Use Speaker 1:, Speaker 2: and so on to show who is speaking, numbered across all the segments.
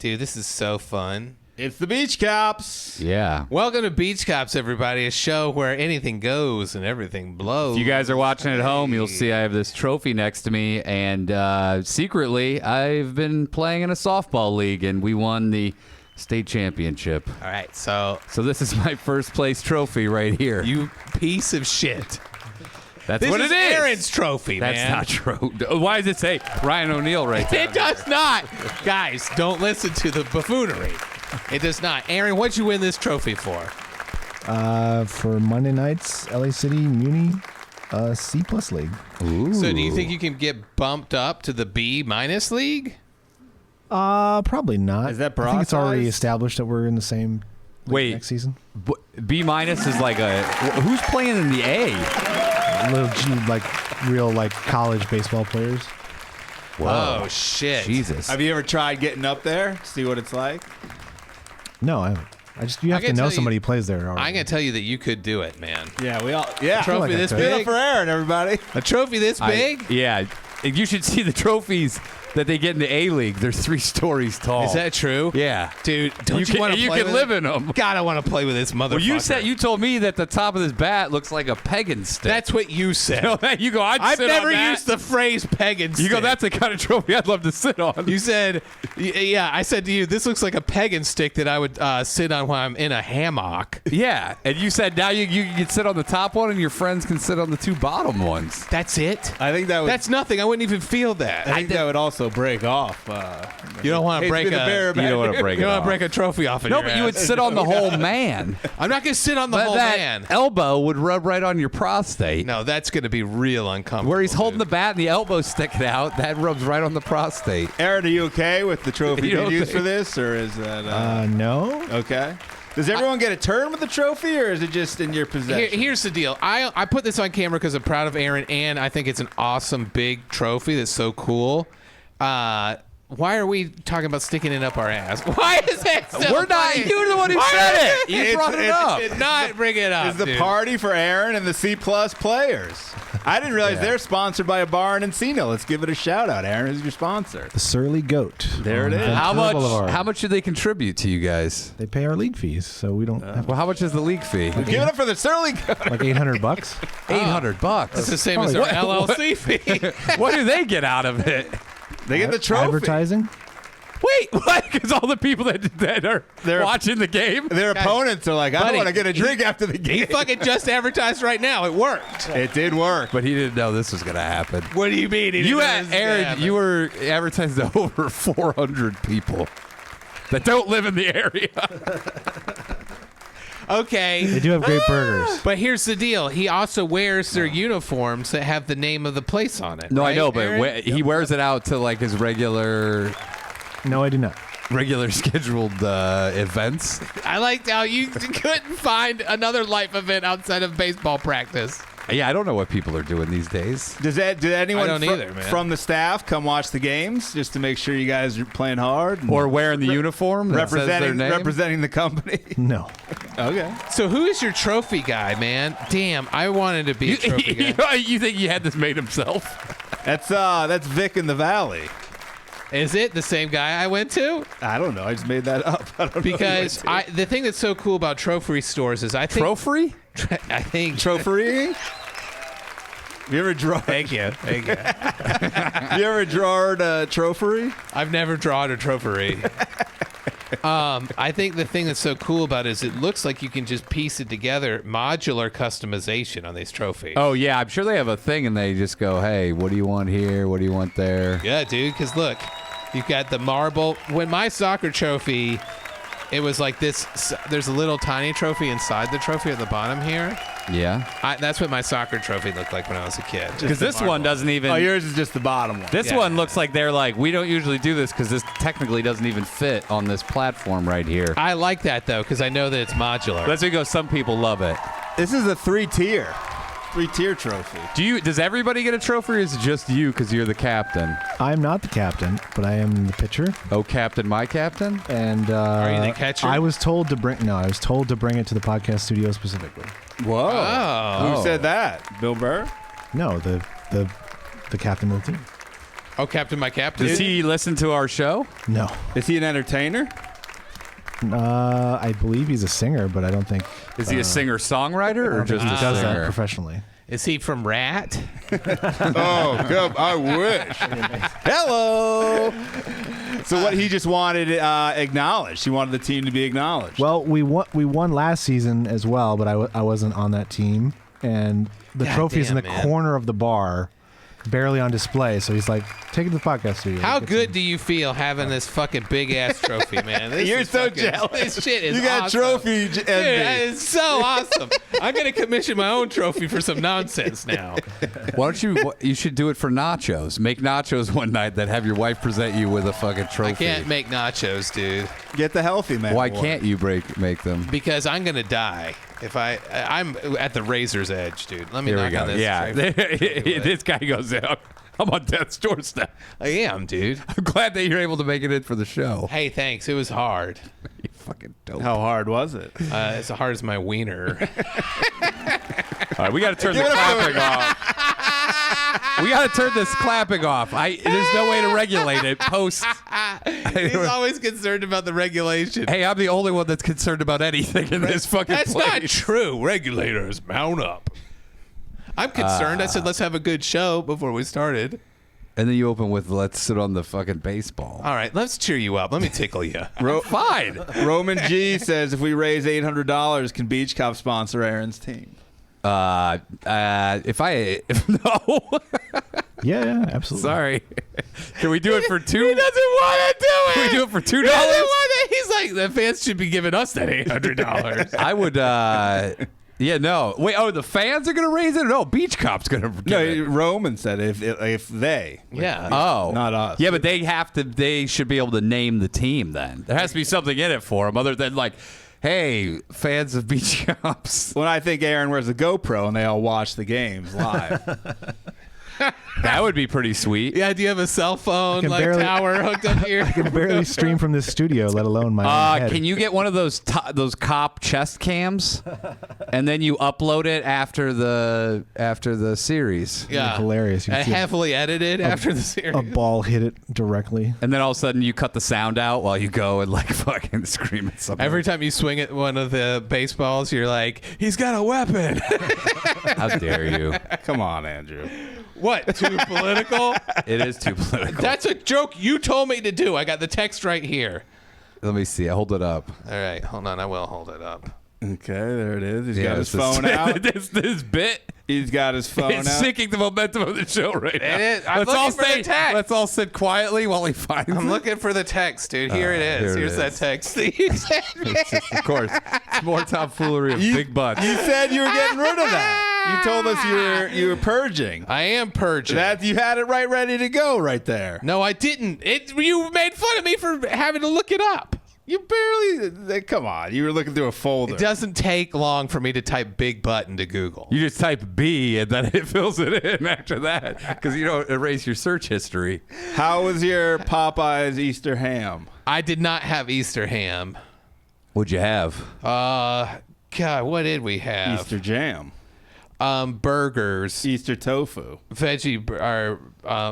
Speaker 1: Dude, this is so fun.
Speaker 2: It's the Beach Cops.
Speaker 3: Yeah.
Speaker 1: Welcome to Beach Cops, everybody, a show where anything goes and everything blows.
Speaker 3: If you guys are watching at home, you'll see I have this trophy next to me, and secretly, I've been playing in a softball league, and we won the state championship.
Speaker 1: All right, so
Speaker 3: this is my first place trophy right here.
Speaker 1: you piece of shit.
Speaker 3: That's what it is.
Speaker 1: Aaron's trophy,
Speaker 3: That's
Speaker 1: man.
Speaker 3: not true. Why does it say Ryan O'Neal right there?
Speaker 1: It does not. Guys, don't listen to the buffoonery. It does not. Aaron, what'd you win this trophy for?
Speaker 4: For Monday night's LA City Muni C+ league.
Speaker 3: Ooh.
Speaker 1: So do you think you can get bumped up to the B- league?
Speaker 4: Probably not.
Speaker 2: Is that
Speaker 4: I think it's already
Speaker 2: broad-sized?
Speaker 4: established that we're in the same league
Speaker 3: Wait.
Speaker 4: next season.
Speaker 3: B- is like who's playing in the A?
Speaker 4: Real college baseball players.
Speaker 1: Whoa. Oh, shit.
Speaker 3: Jesus.
Speaker 2: Have you ever tried getting up there? See what it's like?
Speaker 4: No, I haven't. You have
Speaker 1: can
Speaker 4: to know
Speaker 1: tell
Speaker 4: somebody
Speaker 1: you-
Speaker 4: who plays there already.
Speaker 1: I'm going to tell you that you could do it, man.
Speaker 2: Yeah, we all. Yeah,
Speaker 1: Trophy
Speaker 4: like I
Speaker 1: this
Speaker 4: could.
Speaker 2: Give it
Speaker 1: big?
Speaker 2: up for Aaron, everybody.
Speaker 1: A trophy this big?
Speaker 3: Yeah. You should see the trophies that they get in the A League. They're 3 stories tall.
Speaker 1: Is that true?
Speaker 3: Yeah.
Speaker 1: Dude, don't you want to
Speaker 3: you
Speaker 1: play
Speaker 3: can
Speaker 1: with
Speaker 3: live
Speaker 1: it?
Speaker 3: in them.
Speaker 1: God, I want to play with this motherfucker.
Speaker 3: Well, you told me that the top of this bat looks like a pagan stick.
Speaker 1: That's what you said.
Speaker 3: You go,
Speaker 1: I've
Speaker 3: sit
Speaker 1: never
Speaker 3: on that.
Speaker 1: used the phrase pagan
Speaker 3: You
Speaker 1: stick.
Speaker 3: go, that's the kind of trophy I'd love to sit on.
Speaker 1: You said, yeah, I said to you, this looks like a pagan stick that I would sit on when I'm in a hammock.
Speaker 3: Yeah, and you said now you can sit on the top one and your friends can sit on the 2 bottom ones.
Speaker 1: That's it?
Speaker 2: I think that would.
Speaker 1: That's nothing. I wouldn't even feel that.
Speaker 2: I think that would also break off.
Speaker 1: You don't want to break
Speaker 2: the bear
Speaker 1: a...
Speaker 2: back
Speaker 3: You don't want to
Speaker 2: here.
Speaker 3: break
Speaker 1: You
Speaker 3: it
Speaker 1: don't want
Speaker 3: off.
Speaker 1: to break a trophy off in
Speaker 3: No,
Speaker 1: your
Speaker 3: but you would
Speaker 1: ass.
Speaker 3: sit on the whole man.
Speaker 1: I'm not going to sit on the
Speaker 3: But
Speaker 1: whole
Speaker 3: that
Speaker 1: man.
Speaker 3: elbow would rub right on your prostate.
Speaker 1: No, that's going to be real uncomfortable.
Speaker 3: Where he's holding the
Speaker 1: dude.
Speaker 3: bat and the elbow's sticking out, that rubs right on the prostate.
Speaker 2: Aaron, are you okay with the trophy
Speaker 3: You
Speaker 2: being
Speaker 3: don't
Speaker 2: used
Speaker 3: think-
Speaker 2: for this, or is that
Speaker 4: No.
Speaker 2: okay? Does everyone get a turn with the trophy, or is it just in your possession?
Speaker 1: Here's the deal. I put this on camera because I'm proud of Aaron, and I think it's an awesome big trophy that's so cool. Why are we talking about sticking it up our ass? Why is that still
Speaker 3: We're not.
Speaker 1: funny?
Speaker 3: You're the one who
Speaker 1: Why
Speaker 3: said
Speaker 1: is
Speaker 3: it. You brought it up.
Speaker 1: Did not bring it up.
Speaker 2: It's the
Speaker 1: dude.
Speaker 2: party for Aaron and the C+ players. I didn't realize they're sponsored by a bar in Encino. Let's give it a shout out. Aaron is your sponsor.
Speaker 4: The Surly Goat.
Speaker 2: There it
Speaker 4: on
Speaker 2: is.
Speaker 4: Ventura
Speaker 3: How
Speaker 4: Boulevard.
Speaker 3: much do they contribute to you guys?
Speaker 4: They pay our league fees, so we don't have
Speaker 3: Well, how much is the league fee?
Speaker 2: Give it up for the Surly Goat.
Speaker 4: like $800.
Speaker 3: $800.
Speaker 1: It's the same as our LLC fee.
Speaker 3: What do they get out of it?
Speaker 2: They get the trophy.
Speaker 4: Advertising.
Speaker 3: Wait, what? Because all the people that are
Speaker 2: They're-
Speaker 3: watching the game.
Speaker 2: Their opponents are like, I
Speaker 1: buddy,
Speaker 2: don't want to get a drink after the
Speaker 1: He
Speaker 2: game.
Speaker 1: fucking just advertised right now. It worked.
Speaker 2: It did work.
Speaker 3: But he didn't know this was going to happen.
Speaker 1: What do you mean? He didn't
Speaker 3: You
Speaker 1: know
Speaker 3: had
Speaker 1: this was gonna
Speaker 3: Aaron.
Speaker 1: happen?
Speaker 3: You were advertising to over 400 people that don't live in the area.
Speaker 1: Okay.
Speaker 4: They do have great burgers.
Speaker 1: But here's the deal. He also wears their uniforms that have the name of the place on it.
Speaker 3: No, I
Speaker 1: right,
Speaker 3: know, but
Speaker 1: Aaron?
Speaker 3: he wears it out to like his regular scheduled events.
Speaker 1: I liked how you couldn't find another life event outside of baseball practice.
Speaker 3: Yeah, I don't know what people are doing these days.
Speaker 2: Did anyone
Speaker 1: I don't
Speaker 2: fro-
Speaker 1: either, man.
Speaker 2: from the staff come watch the games just to make sure you guys are playing hard? And
Speaker 3: Or wearing the uniform that says their name.
Speaker 2: representing the company?
Speaker 4: No.
Speaker 2: Okay.
Speaker 1: So who is your trophy guy, man? Damn, I wanted to be a trophy guy.
Speaker 3: You think he had this made himself?
Speaker 2: That's Vic in the Valley.
Speaker 1: Is it the same guy I went to?
Speaker 2: I don't know. I just made that up. I don't know who
Speaker 1: Because
Speaker 2: it is.
Speaker 1: the thing that's so cool about trophy stores is I think
Speaker 3: Trophy?
Speaker 1: I think
Speaker 2: Trophy? Have you ever drawn?
Speaker 1: Thank you.
Speaker 2: Have you ever drawn a trophy?
Speaker 1: I've never drawn a trophy. I think the thing that's so cool about it is it looks like you can just piece it together, modular customization on these trophies.
Speaker 3: Oh, yeah. I'm sure they have a thing and they just go, hey, what do you want here? What do you want there?
Speaker 1: Yeah, dude, because look, you've got the marble. When my soccer trophy, it was like this. There's a little tiny trophy inside the trophy at the bottom here.
Speaker 3: Yeah.
Speaker 1: That's what my soccer trophy looked like when I was a kid.
Speaker 3: Because this one doesn't even.
Speaker 2: Oh, yours is just the bottom one.
Speaker 3: This
Speaker 1: Yeah.
Speaker 3: one looks like they're like, we don't usually do this because this technically doesn't even fit on this platform right here.
Speaker 1: I like that, though, because I know that it's modular.
Speaker 3: Let's go. Some people love it.
Speaker 2: This is a three-tier trophy.
Speaker 3: Does everybody get a trophy or is it just you because you're the captain?
Speaker 4: I'm not the captain, but I am the pitcher.
Speaker 3: Oh, captain, my captain?
Speaker 4: And
Speaker 1: Are you the catcher?
Speaker 4: I was told to bring it to the podcast studio specifically.
Speaker 2: Whoa.
Speaker 1: Oh.
Speaker 2: Who said that? Bill Burr?
Speaker 4: No, the captain of the team.
Speaker 1: Oh, Captain, my captain.
Speaker 3: Does he listen to our show?
Speaker 4: No.
Speaker 2: Is he an entertainer?
Speaker 4: I believe he's a singer, but I don't think
Speaker 3: Is he a singer-songwriter or just
Speaker 4: he
Speaker 3: a
Speaker 4: does that
Speaker 3: singer?
Speaker 4: professionally.
Speaker 1: Is he from Rat?
Speaker 2: Oh, good. I wish. Hello. So what he just wanted acknowledged. He wanted the team to be acknowledged.
Speaker 4: Well, we won last season as well, but I wasn't on that team, and the
Speaker 1: God
Speaker 4: trophy is in the
Speaker 1: damn, man.
Speaker 4: corner of the bar, barely on display. So he's like, "Take it to the podcast studio."
Speaker 1: How
Speaker 4: Get
Speaker 1: good
Speaker 4: some-
Speaker 1: do you feel having this fucking big ass trophy, man? This
Speaker 2: You're
Speaker 1: is
Speaker 2: so
Speaker 1: fucking-
Speaker 2: jealous.
Speaker 1: This shit is
Speaker 2: You got
Speaker 1: awesome.
Speaker 2: trophy
Speaker 1: Dude,
Speaker 2: envy.
Speaker 1: that is so awesome. I'm gonna commission my own trophy for some nonsense now.
Speaker 3: Why don't you should do it for nachos. Make nachos one night, then have your wife present you with a fucking trophy.
Speaker 1: I can't make nachos, dude,
Speaker 2: Get the healthy man.
Speaker 3: Why
Speaker 2: award.
Speaker 3: can't you make them?
Speaker 1: because I'm gonna die if I'm at the razor's edge, dude. Let me
Speaker 3: Here we
Speaker 1: knock
Speaker 3: go.
Speaker 1: on this.
Speaker 3: Yeah,
Speaker 1: trophy.
Speaker 3: this guy goes out. I'm on death's doorstep.
Speaker 1: I am, dude.
Speaker 3: I'm glad that you're able to make it in for the show.
Speaker 1: Hey, thanks. It was hard.
Speaker 3: You fucking dope.
Speaker 2: How hard was it?
Speaker 1: As hard as my wiener.
Speaker 3: All right, we got to turn the clapping off. We got to turn this clapping off. There's no way to regulate it post.
Speaker 1: He's always concerned about the regulation.
Speaker 3: Hey, I'm the only one that's concerned about anything in this fucking
Speaker 1: That's
Speaker 3: place.
Speaker 1: not true. Regulators, mount up. I'm concerned. I said, let's have a good show before we started.
Speaker 3: And then you open with, let's sit on the fucking baseball.
Speaker 1: All right, let's cheer you up. Let me tickle you.
Speaker 3: Fine.
Speaker 2: Roman G says if we raise $800, can Beach Cop sponsor Aaron's team?
Speaker 3: If no,
Speaker 4: Yeah, absolutely.
Speaker 3: sorry. Can we do it for two?
Speaker 1: He doesn't want to do it.
Speaker 3: Can we do it for $2?
Speaker 1: He doesn't want it. He's like, the fans should be giving us that $800.
Speaker 3: I would. Yeah, no. Wait. Oh, the fans are gonna raise it. No, Beach Cop's gonna. Give
Speaker 2: No,
Speaker 3: it.
Speaker 2: Roman said if they.
Speaker 1: Yeah.
Speaker 3: Oh,
Speaker 2: Not us.
Speaker 3: Yeah, but they have to. They should be able to name the team. Then there has to be something in it for them, other than like, hey, fans of Beach Cops.
Speaker 2: When I think Aaron wears a GoPro and they all watch the games live.
Speaker 3: That would be pretty sweet.
Speaker 1: Yeah, do you have a cell phone
Speaker 4: can
Speaker 1: like
Speaker 4: barely-
Speaker 1: tower hooked up here?
Speaker 4: I can barely stream from this studio, let alone my own head.
Speaker 3: Can you get one of those cop chest cams, and then you upload it after the series,
Speaker 1: Yeah.
Speaker 4: Hilarious. You can see
Speaker 1: Heavily edited after the series.
Speaker 4: a ball hit it directly.
Speaker 3: and then all of a sudden you cut the sound out while you go and like fucking scream at something.
Speaker 1: Every time you swing at one of the baseballs, you're like, he's got a weapon.
Speaker 3: How dare you?
Speaker 2: Come on, Andrew.
Speaker 1: What, too political?
Speaker 3: It is too political.
Speaker 1: That's a joke you told me to do. I got the text right here.
Speaker 3: Let me see. Hold it up.
Speaker 1: All right, hold on. I will hold it up.
Speaker 2: Okay, there it is. He's
Speaker 3: Yeah,
Speaker 2: got his
Speaker 3: this is-
Speaker 2: phone out.
Speaker 3: this bit.
Speaker 2: He's got his phone
Speaker 3: It's
Speaker 2: out.
Speaker 3: sinking the momentum of the show right now.
Speaker 1: It is. I'm
Speaker 3: Let's all
Speaker 1: looking for the
Speaker 3: stay.
Speaker 1: text.
Speaker 3: Let's all sit quietly while he finds
Speaker 1: I'm
Speaker 3: it.
Speaker 1: looking for the text, dude. Here it is.
Speaker 3: here it
Speaker 1: Here's
Speaker 3: is.
Speaker 1: that text that you sent me.
Speaker 3: Of course, it's more tomfoolery of big butts.
Speaker 2: You said you were getting rid of that. You told us you were purging.
Speaker 1: I am purging.
Speaker 2: That you had it right ready to go right there.
Speaker 1: No, I didn't. You made fun of me for having to look it up.
Speaker 2: You barely. Come on. You were looking through a folder.
Speaker 1: It doesn't take long for me to type big butt into Google.
Speaker 3: You just type B and then it fills it in after that because you don't erase your search history.
Speaker 2: How was your Popeye's Easter ham?
Speaker 1: I did not have Easter ham.
Speaker 3: What'd you have?
Speaker 1: God, what did we have?
Speaker 2: Easter jam.
Speaker 1: Burgers,
Speaker 2: Easter tofu.
Speaker 1: veggie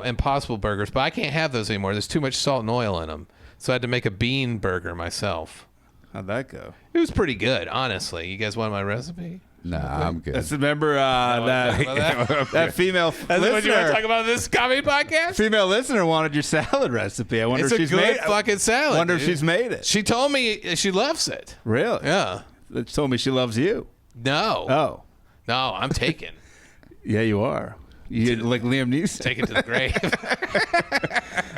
Speaker 1: Impossible burgers, but I can't have those anymore. There's too much salt and oil in them, so I had to make a bean burger myself.
Speaker 2: How'd that go?
Speaker 1: It was pretty good, honestly. You guys want my recipe?
Speaker 3: Nah, I'm good.
Speaker 2: Remember that female
Speaker 1: That's what you want to talk
Speaker 2: listener.
Speaker 1: about this comedy podcast?
Speaker 2: Female listener wanted your salad recipe. I wonder
Speaker 1: It's
Speaker 2: if
Speaker 1: a
Speaker 2: she's
Speaker 1: good
Speaker 2: made it.
Speaker 1: fucking salad.
Speaker 2: Wonder if
Speaker 1: dude.
Speaker 2: she's made it.
Speaker 1: She told me she loves it.
Speaker 2: Really?
Speaker 1: Yeah.
Speaker 2: She told me she loves you.
Speaker 1: No.
Speaker 2: Oh,
Speaker 1: No, I'm taken.
Speaker 2: yeah, you are. You like Liam Neeson.
Speaker 1: Take it to the grave.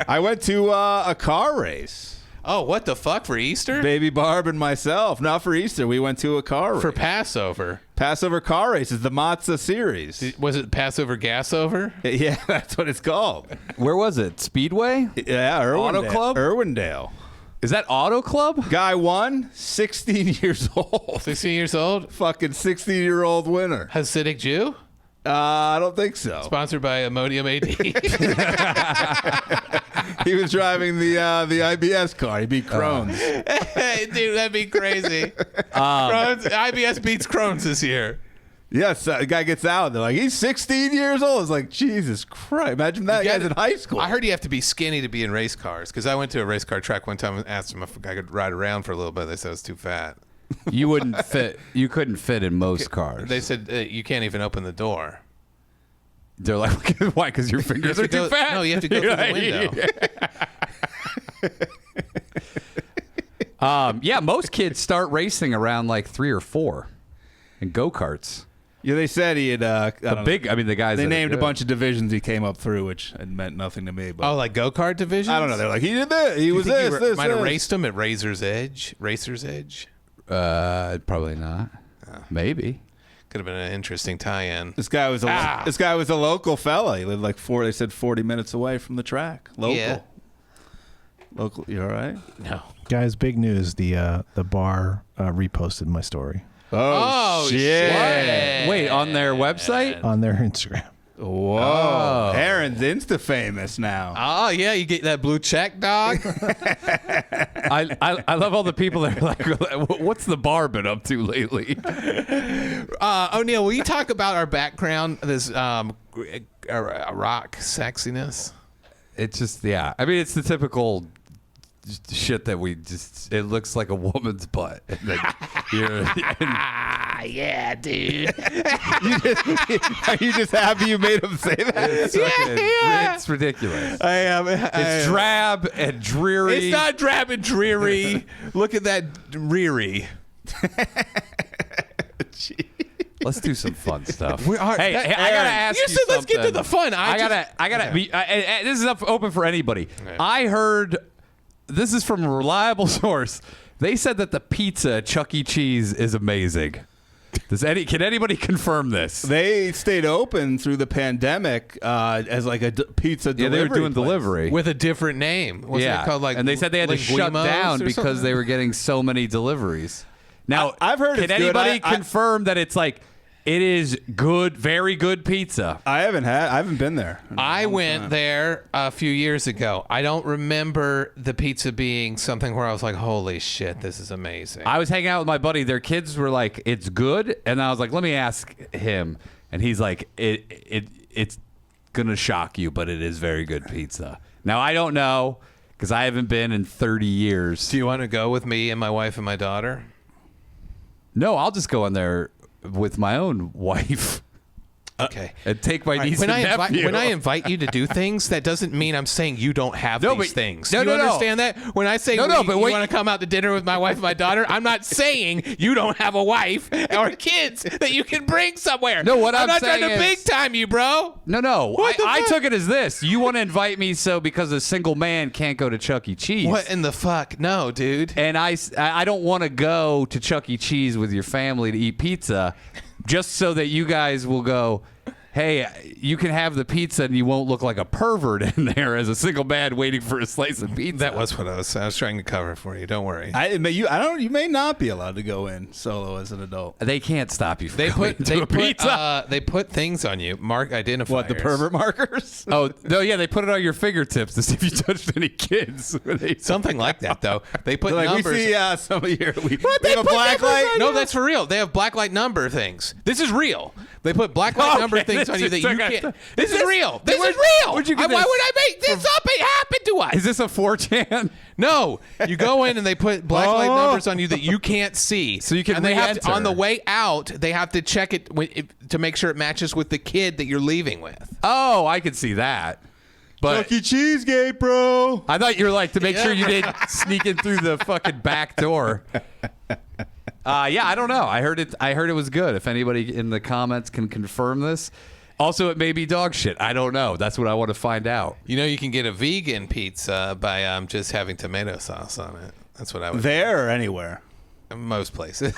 Speaker 2: I went to a car race.
Speaker 1: Oh, what the fuck for Easter?
Speaker 2: Baby Barb and myself. Not for Easter. We went to a car race.
Speaker 1: For Passover.
Speaker 2: Passover car races, the Matzah series.
Speaker 1: Was it Passover Gasover?
Speaker 2: Yeah, that's what it's called.
Speaker 3: Where was it? Speedway?
Speaker 2: Yeah, Irwindale.
Speaker 3: Auto Club?
Speaker 2: Irwindale.
Speaker 3: Is that Auto Club?
Speaker 2: Guy won, 16 years old.
Speaker 1: 16 years old?
Speaker 2: Fucking 16-year-old winner.
Speaker 1: Hasidic Jew?
Speaker 2: I don't think so.
Speaker 1: Sponsored by Imodium AD.
Speaker 2: He was driving the IBS car. He beat Crohn's.
Speaker 1: Hey, dude, that'd be crazy. Crohn's, IBS beats Crohn's this year.
Speaker 2: Yes, the guy gets out. They're like, he's 16 years old. It's like, Jesus Christ. Imagine that guy's in high school.
Speaker 1: I heard you have to be skinny to be in race cars because I went to a race car track one time and asked them if I could ride around for a little bit. They said I was too fat.
Speaker 3: You wouldn't fit. You couldn't fit in most cars.
Speaker 1: They said you can't even open the door.
Speaker 3: They're like, why? Because your fingers are too fat?
Speaker 1: No, you have to go through the window.
Speaker 3: Yeah, most kids start racing around like 3 or 4 in go-karts.
Speaker 2: Yeah, they said he had
Speaker 3: The guys.
Speaker 2: They
Speaker 3: that
Speaker 2: named
Speaker 3: are
Speaker 2: a
Speaker 3: good.
Speaker 2: bunch of divisions he came up through, which it meant nothing to me. But
Speaker 1: Oh, like go-kart divisions?
Speaker 2: I don't know. They're like, he did this. He was
Speaker 1: You think
Speaker 2: this.
Speaker 1: you
Speaker 2: This.
Speaker 1: might have
Speaker 2: this.
Speaker 1: raced them at Racer's Edge.
Speaker 3: Probably not. Maybe.
Speaker 1: Could have been an interesting tie-in.
Speaker 2: This guy was a local fella. He lived like 40 minutes away from the track. Local.
Speaker 1: Yeah.
Speaker 2: Local. You all right?
Speaker 1: No.
Speaker 4: Guys, big news. The bar reposted my story
Speaker 1: Oh, shit.
Speaker 3: Wait, on their website?
Speaker 4: on their Instagram.
Speaker 2: Whoa.
Speaker 3: Oh.
Speaker 2: Aaron's Insta famous now.
Speaker 1: Oh, yeah, you get that blue check, dog.
Speaker 3: I love all the people that are like, what's the bar been up to lately?
Speaker 1: O'Neill, will you talk about our background, this rock sexiness?
Speaker 3: It's just, yeah. I mean, it's the typical shit that we just, it looks like a woman's butt. And then
Speaker 1: Yeah, dude.
Speaker 2: Are you just happy you made him say that?
Speaker 3: It's ridiculous.
Speaker 1: I am.
Speaker 3: It's drab and dreary.
Speaker 1: It's not drab and dreary. Look at that reary.
Speaker 3: Let's do some fun stuff.
Speaker 1: We are-
Speaker 3: hey,
Speaker 1: that-
Speaker 3: I gotta ask you
Speaker 1: You said let's get to
Speaker 3: something.
Speaker 1: the fun.
Speaker 3: I gotta. This is open for anybody. I heard. This is from a reliable source. They said that the pizza at Chuck E. Cheese is amazing. Can anybody confirm this?
Speaker 2: They stayed open through the pandemic as like a pizza
Speaker 3: Yeah,
Speaker 2: delivery
Speaker 3: they were doing
Speaker 2: place.
Speaker 3: delivery.
Speaker 1: With a different name. Wasn't it called like
Speaker 3: and they said they had to shut
Speaker 1: Linguimos
Speaker 3: down
Speaker 1: or
Speaker 3: because
Speaker 1: something?
Speaker 3: they were getting so many deliveries. Now,
Speaker 2: I've heard
Speaker 3: Can
Speaker 2: it's good.
Speaker 3: anybody
Speaker 2: I-
Speaker 3: confirm that it's like it is good, very good pizza?
Speaker 2: I haven't been there.
Speaker 1: I went there a few years ago. I don't remember the pizza being something where I was like, holy shit, this is amazing.
Speaker 3: I was hanging out with my buddy. Their kids were like, "It's good," and I was like, "Let me ask him." And he's like, "It's gonna shock you, but it is very good pizza." Now I don't know because I haven't been in 30 years.
Speaker 1: Do you want to go with me and my wife and my daughter?
Speaker 3: No, I'll just go in there with my own wife
Speaker 1: Okay.
Speaker 3: and take my niece
Speaker 1: When
Speaker 3: and nephew.
Speaker 1: when I invite you to do things, that doesn't mean I'm saying you don't have
Speaker 3: No,
Speaker 1: these
Speaker 3: but-
Speaker 1: things.
Speaker 3: no,
Speaker 1: Do you
Speaker 3: no, no.
Speaker 1: understand that? When I say
Speaker 3: No, no, but
Speaker 1: you
Speaker 3: wait-
Speaker 1: want to come out to dinner with my wife and my daughter, I'm not saying you don't have a wife or kids that you can bring somewhere.
Speaker 3: No, what I'm
Speaker 1: not trying
Speaker 3: saying
Speaker 1: to
Speaker 3: is-
Speaker 1: big time you, bro.
Speaker 3: No.
Speaker 1: What the
Speaker 3: I
Speaker 1: fuck?
Speaker 3: took it as this. You want to invite me so because a single man can't go to Chuck E. Cheese.
Speaker 1: What in the fuck? No, dude.
Speaker 3: And I don't want to go to Chuck E. Cheese with your family to eat pizza just so that you guys will go, hey, you can have the pizza and you won't look like a pervert in there as a single man waiting for a slice of pizza.
Speaker 1: That was what I was trying to cover for you. Don't worry.
Speaker 2: You may not be allowed to go in solo as an adult.
Speaker 3: They can't stop you from
Speaker 1: They
Speaker 3: going
Speaker 1: put
Speaker 3: to a pizza.
Speaker 1: they put things on you, mark identifiers.
Speaker 2: What, the pervert markers?
Speaker 3: Oh, no, yeah, they put it on your fingertips to see if you touched any kids.
Speaker 1: Something like that, though. They put
Speaker 2: Like,
Speaker 1: numbers.
Speaker 2: we see some of your. We
Speaker 1: They
Speaker 2: have a
Speaker 1: put
Speaker 2: black
Speaker 1: numbers
Speaker 2: light.
Speaker 1: on No, that's for real. They have blacklight number things. This is real. They put blacklight
Speaker 3: Okay,
Speaker 1: number things
Speaker 3: this
Speaker 1: on you
Speaker 3: is-
Speaker 1: that you
Speaker 3: okay.
Speaker 1: can't. This is real. This is
Speaker 3: Where'd-
Speaker 1: real.
Speaker 3: where'd you get
Speaker 1: Why
Speaker 3: this?
Speaker 1: would I make this up? It happened to us.
Speaker 3: Is this a 4chan?
Speaker 1: No, you go in and they put blacklight
Speaker 2: Oh.
Speaker 1: numbers on you that you can't see.
Speaker 3: So you can
Speaker 1: and they have to,
Speaker 3: re-enter.
Speaker 1: on the way out. They have to check it to make sure it matches with the kid that you're leaving with.
Speaker 3: Oh, I could see that. But
Speaker 2: Chuck E. Cheese gate, bro.
Speaker 3: I thought you were like to make sure you didn't sneak in through the fucking back door. Yeah, I don't know. I heard it was good. If anybody in the comments can confirm this. Also, it may be dog shit. I don't know. That's what I want to find out.
Speaker 1: You know, you can get a vegan pizza by just having tomato sauce on it. That's what I would.
Speaker 2: There or anywhere.
Speaker 1: Most places.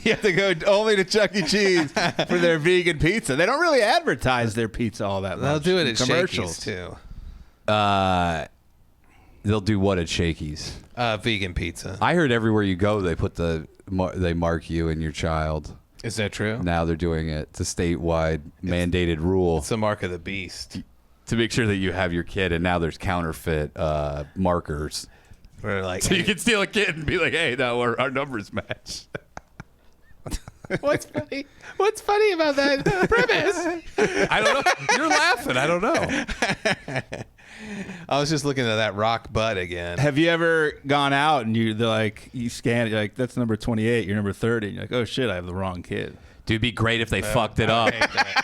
Speaker 2: You have to go only to Chuck E. Cheese for their vegan pizza. They don't really advertise their pizza all that much.
Speaker 1: They'll do it
Speaker 2: in
Speaker 1: at
Speaker 2: commercials
Speaker 1: Shakey's too.
Speaker 3: They'll do what at Shakey's?
Speaker 1: Vegan pizza.
Speaker 3: I heard everywhere you go, they mark you and your child.
Speaker 1: Is that true?
Speaker 3: Now they're doing it. It's a statewide mandated rule
Speaker 1: It's the mark of the beast.
Speaker 3: to make sure that you have your kid. And now there's counterfeit markers,
Speaker 1: We're like,
Speaker 3: so you can steal a kid and be like, "Hey, now our numbers match."
Speaker 1: What's funny? What's funny about that premise?
Speaker 3: I don't know. You're laughing. I don't know.
Speaker 1: I was just looking at that rock butt again.
Speaker 2: Have you ever gone out and they're like, you scan it, you're like, that's number 28, you're number 30. And you're like, oh shit, I have the wrong kid.
Speaker 3: Dude, it'd be great if they fucked it up.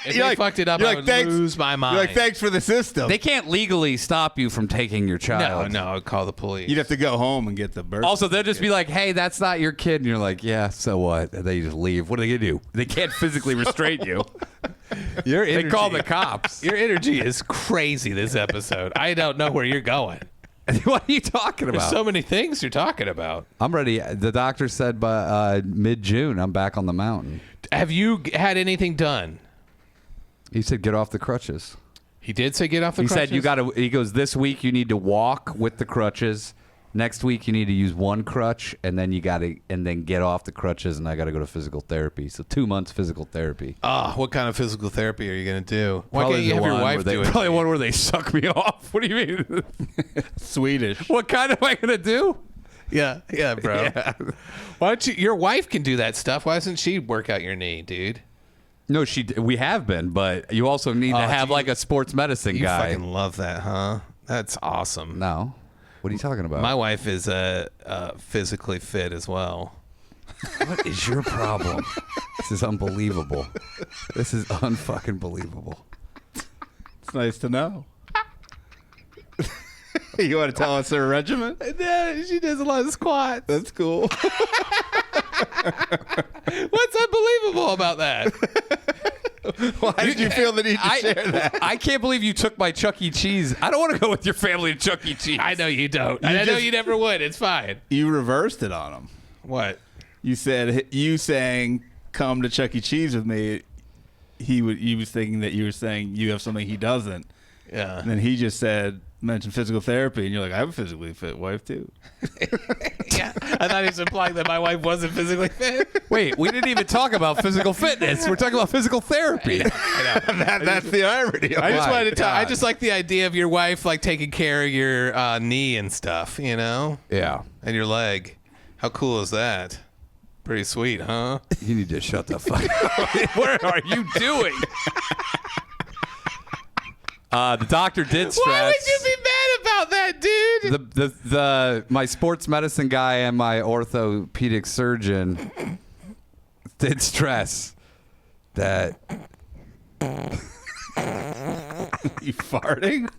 Speaker 1: If they fucked it up, I would lose my mind.
Speaker 2: You're like, thanks for the system.
Speaker 3: They can't legally stop you from taking your child.
Speaker 1: No, I'd call the police.
Speaker 2: You'd have to go home and get the birth.
Speaker 3: Also, they'll just be like, hey, that's not your kid. And you're like, yeah, so what? And they just leave. What are they going to do? They can't physically restrain you. They call the cops.
Speaker 1: Your energy is crazy this episode. I don't know where you're going.
Speaker 3: What are you talking about?
Speaker 1: There's so many things you're talking about.
Speaker 3: I'm ready. The doctor said by mid-June, I'm back on the mountain.
Speaker 1: Have you had anything done?
Speaker 3: He said, get off the crutches.
Speaker 1: He did say get off the
Speaker 3: He
Speaker 1: crutches?
Speaker 3: said, you got to, he goes, this week you need to walk with the crutches. Next week you need to use one crutch, and then you got to, and then get off the crutches, and I got to go to physical therapy. So 2 months physical therapy.
Speaker 1: Oh, what kind of physical therapy are you going to do? Why
Speaker 3: Probably
Speaker 1: can't you
Speaker 3: the
Speaker 1: have your
Speaker 3: one
Speaker 1: wife
Speaker 3: where they-
Speaker 1: do it?
Speaker 3: Probably one where they suck me off. What do you mean?
Speaker 2: Swedish.
Speaker 3: What kind am I going to do?
Speaker 1: Yeah, bro.
Speaker 3: Yeah.
Speaker 1: Why don't you? Your wife can do that stuff. Why doesn't she work out your knee, dude?
Speaker 3: No, we have been, but you also need to have like a sports medicine
Speaker 1: You
Speaker 3: guy.
Speaker 1: fucking love that, huh? That's awesome.
Speaker 3: No. What are you talking about?
Speaker 1: My wife is physically fit as well.
Speaker 3: What is your problem? This is unbelievable. This is unfucking believable.
Speaker 2: It's nice to know. You want to tell us her regimen?
Speaker 1: Yeah, she does a lot of squats.
Speaker 2: That's cool.
Speaker 1: What's unbelievable about that?
Speaker 2: Why did you feel the need to share that?
Speaker 3: I can't believe you took my Chuck E. Cheese. I don't want to go with your family to Chuck E. Cheese.
Speaker 1: I know you don't. I know
Speaker 2: just-
Speaker 1: you never would. It's fine.
Speaker 2: You reversed it on him.
Speaker 1: What?
Speaker 2: You said you saying come to Chuck E. Cheese with me. He was thinking that you were saying you have something he doesn't.
Speaker 1: Yeah.
Speaker 2: And then he just mentioned physical therapy, and you're like, I have a physically fit wife too.
Speaker 1: Yeah. I thought he was implying that my wife wasn't physically fit.
Speaker 3: Wait, we didn't even talk about physical fitness. We're talking about physical therapy.
Speaker 2: That's the irony.
Speaker 1: I just
Speaker 3: My
Speaker 1: wanted to talk. I
Speaker 3: God.
Speaker 1: just like the idea of your wife like taking care of your knee and stuff, you know,
Speaker 3: Yeah.
Speaker 1: and your leg. How cool is that? Pretty sweet, huh?
Speaker 3: You need to shut the fuck up. What are you doing? The doctor did stress.
Speaker 1: Why would you be mad about that, dude?
Speaker 3: The my sports medicine guy and my orthopedic surgeon did stress that
Speaker 2: You farting?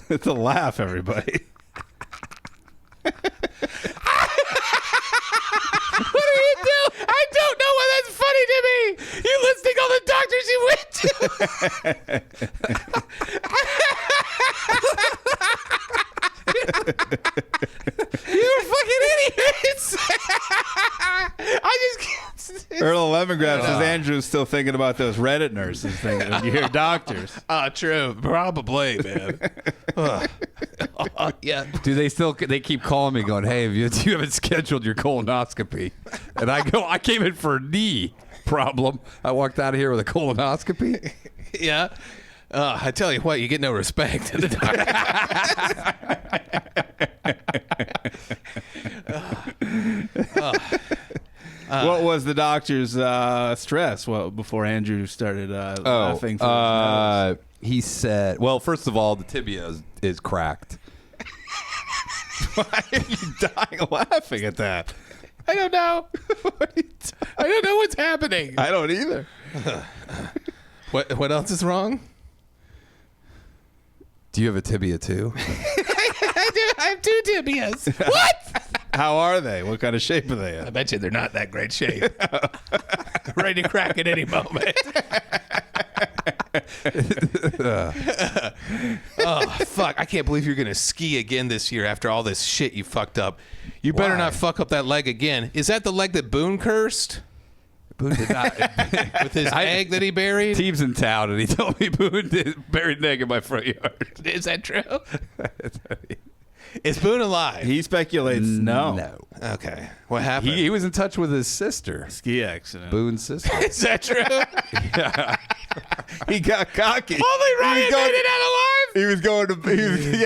Speaker 2: It's a laugh, everybody.
Speaker 1: What do you do? I don't know why that's funny to me. You listing all the doctors you went to. You fucking idiots. I just can't.
Speaker 2: Earl Lemongrass says Andrew's still thinking about those Reddit nurses thing when you hear doctors.
Speaker 1: True. Probably, man. Yeah.
Speaker 3: do they keep calling me going, hey, you haven't scheduled your colonoscopy? And I go, I came in for a knee problem. I walked out of here with a colonoscopy.
Speaker 1: Yeah. I tell you what, you get no respect in the
Speaker 2: What was the doctor's stress? Well, before Andrew started laughing through his nose.
Speaker 3: He said, well, first of all, the tibia is cracked.
Speaker 2: Why are you dying laughing at that?
Speaker 1: I don't know. I don't know what's happening.
Speaker 2: I don't either.
Speaker 1: What else is wrong?
Speaker 3: Do you have a tibia too?
Speaker 1: I do. I have two tibias. What?
Speaker 2: How are they? What kind of shape are they
Speaker 1: I
Speaker 2: in?
Speaker 1: bet you they're not that great shape. Ready to crack at any moment. Oh, fuck. I can't believe you're going to ski again this year after all this shit you fucked up. You better
Speaker 3: Why?
Speaker 1: not fuck up that leg again. Is that the leg that Boone cursed?
Speaker 3: Boone did not.
Speaker 1: With his egg that he buried?
Speaker 3: Team's in town, and he told me Boone buried an egg in my front yard.
Speaker 1: Is that true? Is Boone alive?
Speaker 2: He speculates no.
Speaker 1: Okay. What happened?
Speaker 3: He was in touch with his sister,
Speaker 2: Ski accident.
Speaker 3: Boone's sister.
Speaker 1: Is that true?
Speaker 2: He got cocky.
Speaker 1: Only Ryan made it out alive.
Speaker 2: He was going to.